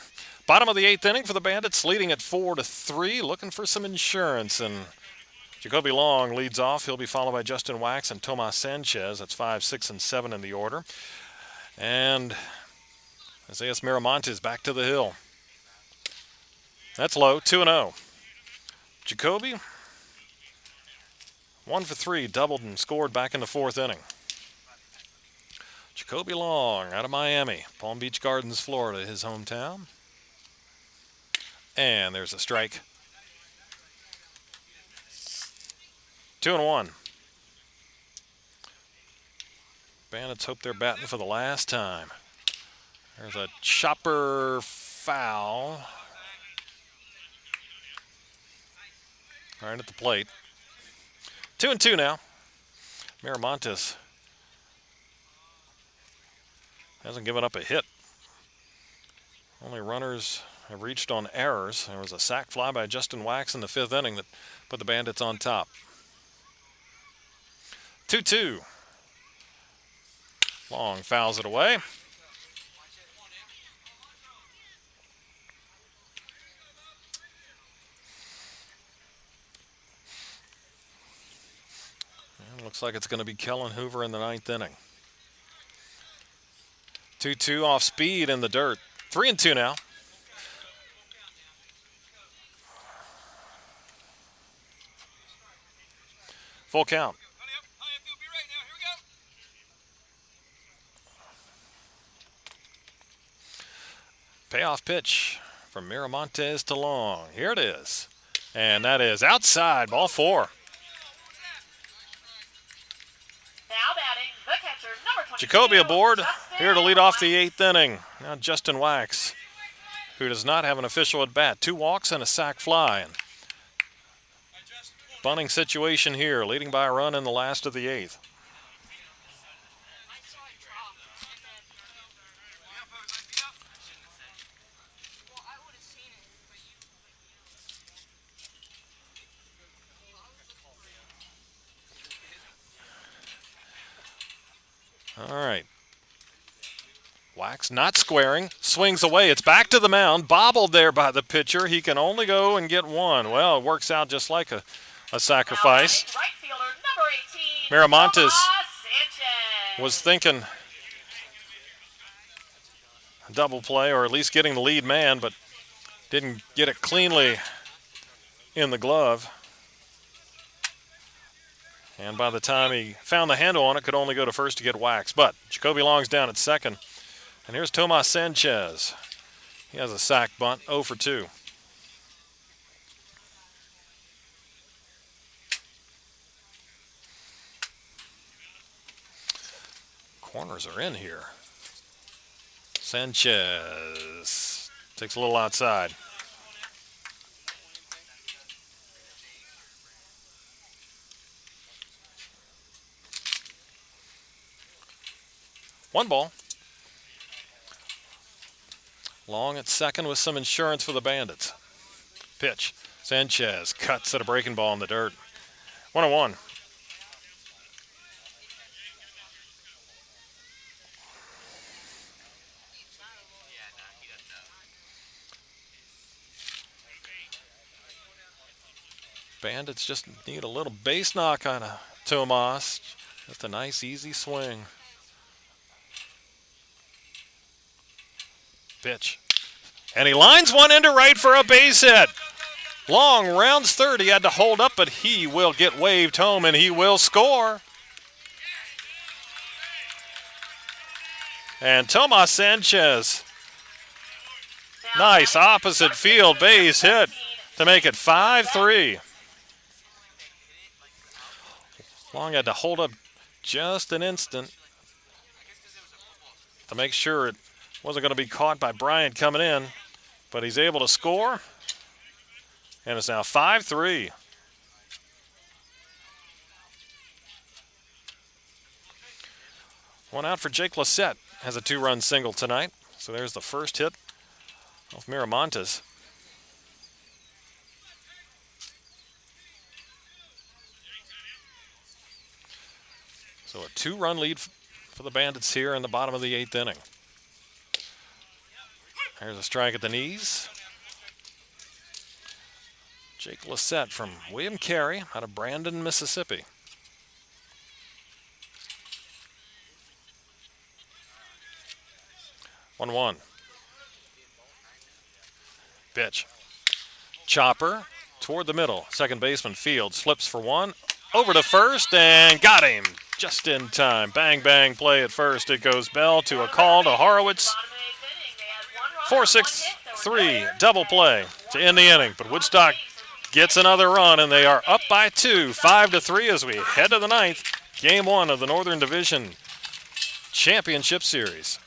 Bottom of the 8th inning for the Bandits, leading at 4-3, looking for some insurance. And Jacoby Long leads off. He'll be followed by Justin Wax and Tomas Sanchez. That's 5, 6, and 7 in the order. And Isaiah Miramontes back to the hill. That's low, 2-0. Jacoby, 1 for 3, doubled and scored back in the 4th inning. Jacoby Long out of Miami, Palm Beach Gardens, Florida, his hometown. And there's a strike. 2-1. Bandits hope they're batting for the last time. There's a chopper foul. Right at the plate. 2-2 now. Miramontes hasn't given up a hit. Only runners have reached on errors. There was a sac fly by Justin Wax in the 5th inning that put the Bandits on top. 2-2. Long fouls it away. And looks like it's going to be Kellen Hoover in the 9th inning. 2-2 off speed in the dirt. 3-2 now. Full count. Payoff pitch from Miramontes to long. Here it is. And that is outside, ball 4. Now batting, the catcher, number 22. Jacoby aboard, Justin here to lead off the Wax. 8th inning. Now Justin Wax, who does not have an official at bat. 2 walks and a sac fly. And bunting situation here, leading by a run in the last of the 8th. All right. Wax not squaring, swings away. It's back to the mound, bobbled there by the pitcher. He can only go and get 1. Well, it works out just like a sacrifice. Now batting, right fielder, number 18. Miramontes Tomas Sanchez. was thinking double play, or at least getting the lead man, but didn't get it cleanly in the glove. And by the time he found the handle on it, could only go to first to get Wax. But Jacoby Long's down at second. And here's Tomas Sanchez. He has a sac bunt, 0 for 2. Corners are in here. Sanchez takes a little outside. One ball. Long at second with some insurance for the Bandits. Pitch. Sanchez cuts at a breaking ball in the dirt. 1-1. Bandits just need a little base knock on Tomas. Just a nice, easy swing. Pitch. And he lines one into right for a base hit. Long rounds third. He had to hold up, but he will get waved home, and he will score. And Tomas Sanchez, nice opposite field base hit to make it 5-3. Long had to hold up just an instant to make sure it wasn't going to be caught by Bryant coming in, but he's able to score, and it's now 5-3. One out for Jake Lissette. Has a 2-run single tonight, so there's the first hit of Miramontes. So a 2-run lead for the Bandits here in the bottom of the 8th inning. There's a strike at the knees. Jake Lissette from William Carey out of Brandon, Mississippi. One. Pitch. Chopper toward the middle. Second baseman Fields flips for 1. Over to first and got him just in time. Bang, bang play at first. It goes Bell to a call to Horowitz. 4-6-3 double play to end the inning. But Woodstock gets another run, and they are up by 2, 5-3 as we head to the 9th. Game 1 of the Northern Division Championship Series.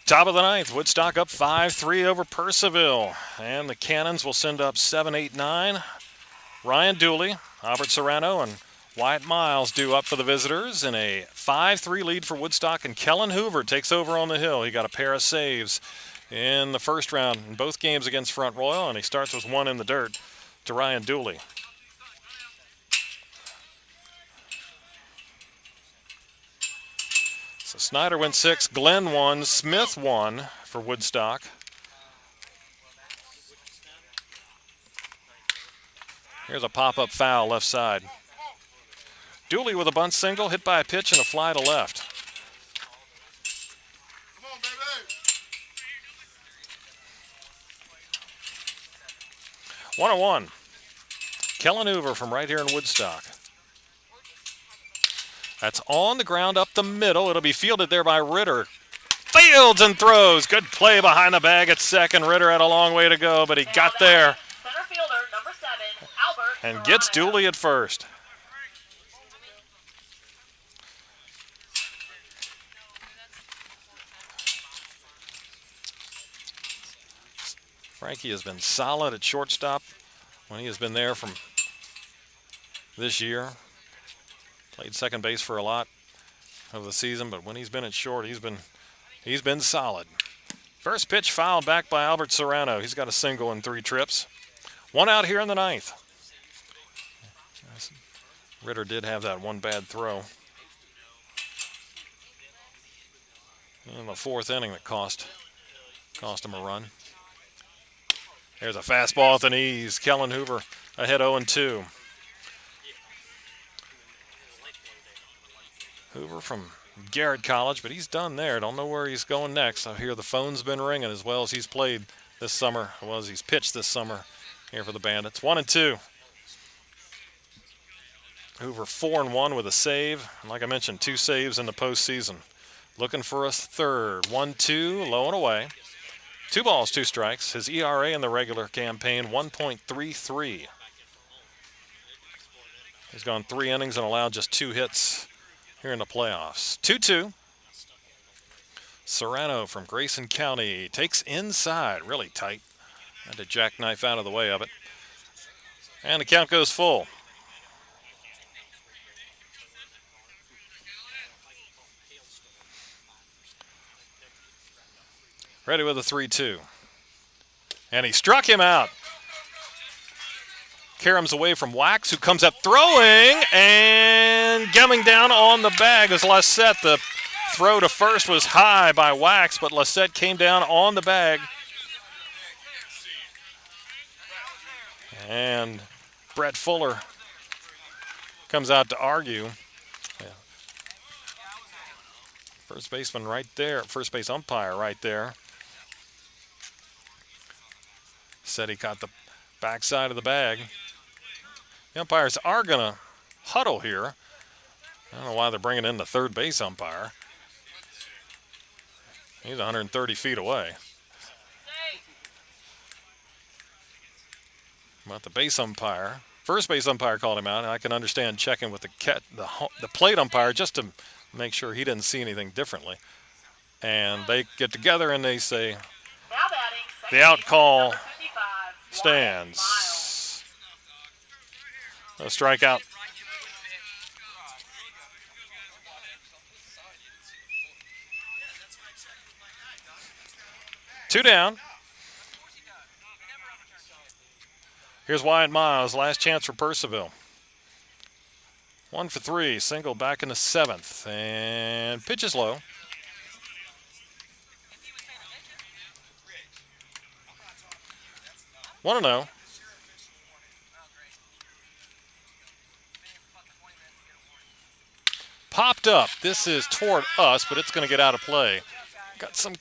Top of the ninth, Woodstock up 5-3 over Purcellville. And the Cannons will send up 7, 8, 9. Ryan Dooley, Albert Serrano, and Wyatt Miles due up for the visitors in a 5-3 lead for Woodstock. And Kellen Hoover takes over on the hill. He got a pair of saves in the first round in both games against Front Royal, and he starts with one in the dirt to Ryan Dooley. So Snyder went 6, Glenn 1, Smith 1 for Woodstock. Here's a pop-up foul left side. Dooley with a bunt single, hit by a pitch and a fly to left. Come on, baby. 1-1. Kellen Hoover from right here in Woodstock. That's on the ground up the middle. It'll be fielded there by Ritter. Fields and throws. Good play behind the bag at second. Ritter had a long way to go, but he got there. Center fielder, number 7, Albert. And gets Dooley at first. Frankie has been solid at shortstop when he has been there from this year. Played second base for a lot of the season, but when he's been at short, he's been solid. First pitch fouled back by Albert Serrano. He's got a single in 3 trips. One out here in the ninth. Ritter did have that one bad throw in the 4th inning that cost him a run. There's a fastball at the knees. Kellen Hoover ahead 0-2. Hoover from Garrett College, but he's done there. Don't know where he's going next. I hear the phone's been ringing as well as he's played this summer, as he's pitched this summer here for the Bandits. 1-2. Hoover 4-1 with a save. And like I mentioned, 2 saves in the postseason. Looking for a third. 1-2, low and away. 2 balls, 2 strikes. His ERA in the regular campaign, 1.33. He's gone 3 innings and allowed just 2 hits here in the playoffs. 2-2. Serrano from Grayson County takes inside, really tight. Had to jackknife out of the way of it. And the count goes full. Ready with a 3-2. And he struck him out. Karams away from Wax, who comes up throwing, and coming down on the bag was Lissette. The throw to first was high by Wax, but Lissette came down on the bag. And Brett Fuller comes out to argue. First baseman right there, first base umpire right there. Said he caught the backside of the bag. The umpires are going to huddle here. I don't know why they're bringing in the third base umpire. He's 130 feet away. But the base umpire, first base umpire called him out, and I can understand checking with the plate umpire just to make sure he didn't see anything differently. And they get together and they say, the out call stands. A strikeout. Two down. Here's Wyatt Miles, last chance for Purcellville. 1 for 3, single back in the 7th, and pitch is low. Want to know? Popped up. This is toward us, but it's going to get out of play. Got some.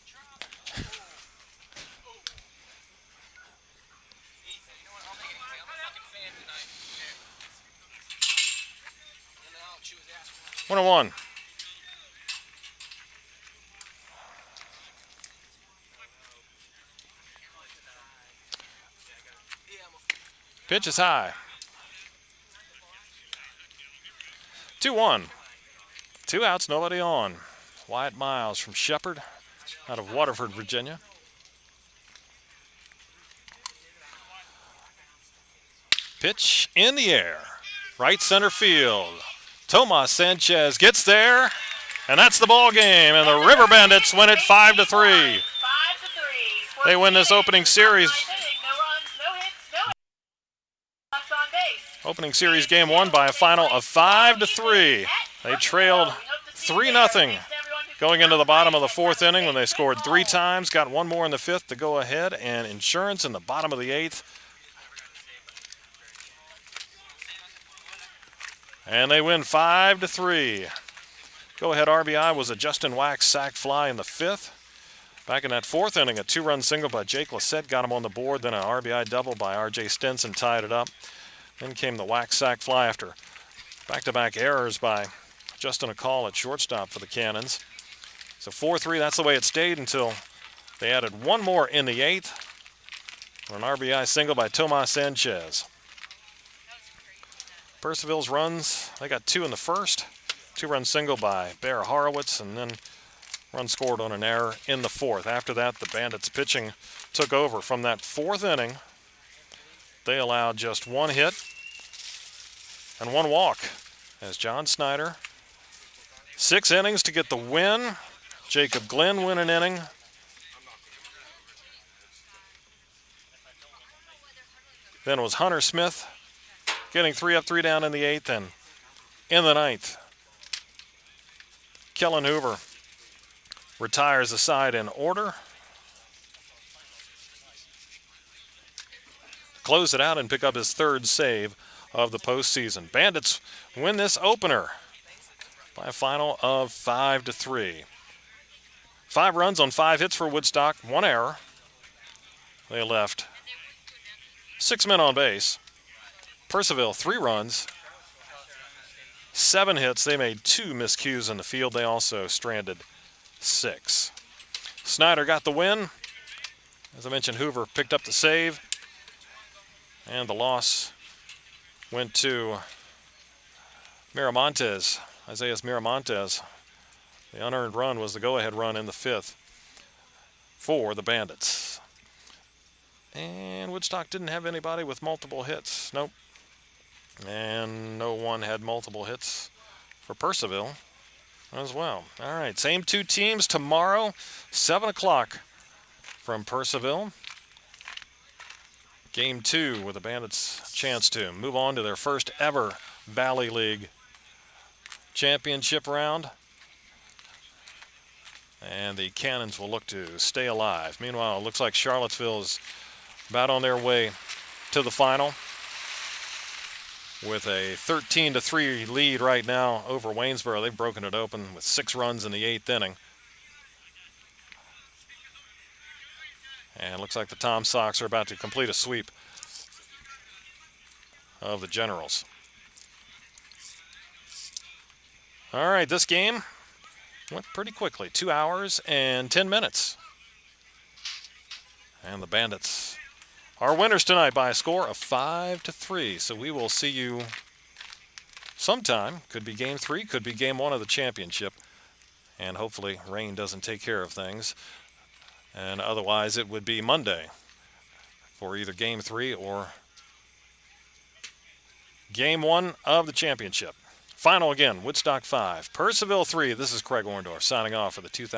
One on one. Pitch is high. 2-1. 2 outs, nobody on. Wyatt Miles from Shepherd out of Waterford, Virginia. Pitch in the air. Right center field. Tomas Sanchez gets there, and that's the ball game. And the River Bandits win it 5-3. 5-3. They win this opening series. No runs, no hits, no left on base. Opening series game 1 by a final of 5-3. They trailed 3-0 going into the bottom of the 4th inning when they scored 3 times, got 1 more in the 5th to go ahead, and insurance in the bottom of the 8th. And they win 5-3. Go-ahead RBI was a Justin Wax sac fly in the 5th. Back in that 4th inning, a 2-run single by Jake Lissette got him on the board. Then an RBI double by R.J. Stinson tied it up. Then came the Wax sac fly after back-to-back errors by Justin Akal at shortstop for the Cannons. So 4-3, that's the way it stayed until they added 1 more in the 8th. An RBI single by Tomas Sanchez. Purcellville's runs, they got 2 in the 1st. 2-run single by Bear Horowitz, and then run scored on an error in the 4th. After that, the Bandits pitching took over. From that 4th inning, they allowed just 1 hit and 1 walk as John Snyder, 6 innings to get the win. Jacob Glenn win an inning. Then it was Hunter Smith getting 3 up, 3 down in the 8th, and in the 9th, Kellen Hoover retires the side in order. Close it out and pick up his 3rd save of the postseason. Bandits win this opener by a final of 5-3. 5 runs on 5 hits for Woodstock, 1 error. They left 6 men on base. Purcellville, 3 runs, 7 hits. They made 2 miscues in the field. They also stranded 6. Snyder got the win. As I mentioned, Hoover picked up the save. And the loss went to Miramontes, Isaias Miramontes. The unearned run was the go-ahead run in the 5th for the Bandits. And Woodstock didn't have anybody with multiple hits. Nope. And no one had multiple hits for Purcellville as well. All right, same 2 teams tomorrow, 7 o'clock from Purcellville. Game 2 with the Bandits' chance to move on to their first ever Valley League championship round. And the Cannons will look to stay alive. Meanwhile, it looks like Charlottesville is about on their way to the final with a 13-3 lead right now over Waynesboro. They've broken it open with 6 runs in the 8th inning. And it looks like the Tom Sox are about to complete a sweep of the Generals. All right, this game went pretty quickly, 2 hours and 10 minutes. And the Bandits are winners tonight by a score of 5-3. So we will see you sometime. Could be game 3, could be game 1 of the championship. And hopefully rain doesn't take care of things. And otherwise it would be Monday for either game 3 or game 1 of the championship. Final again, Woodstock 5, Purcellville 3. This is Craig Orndorff signing off for the 2000.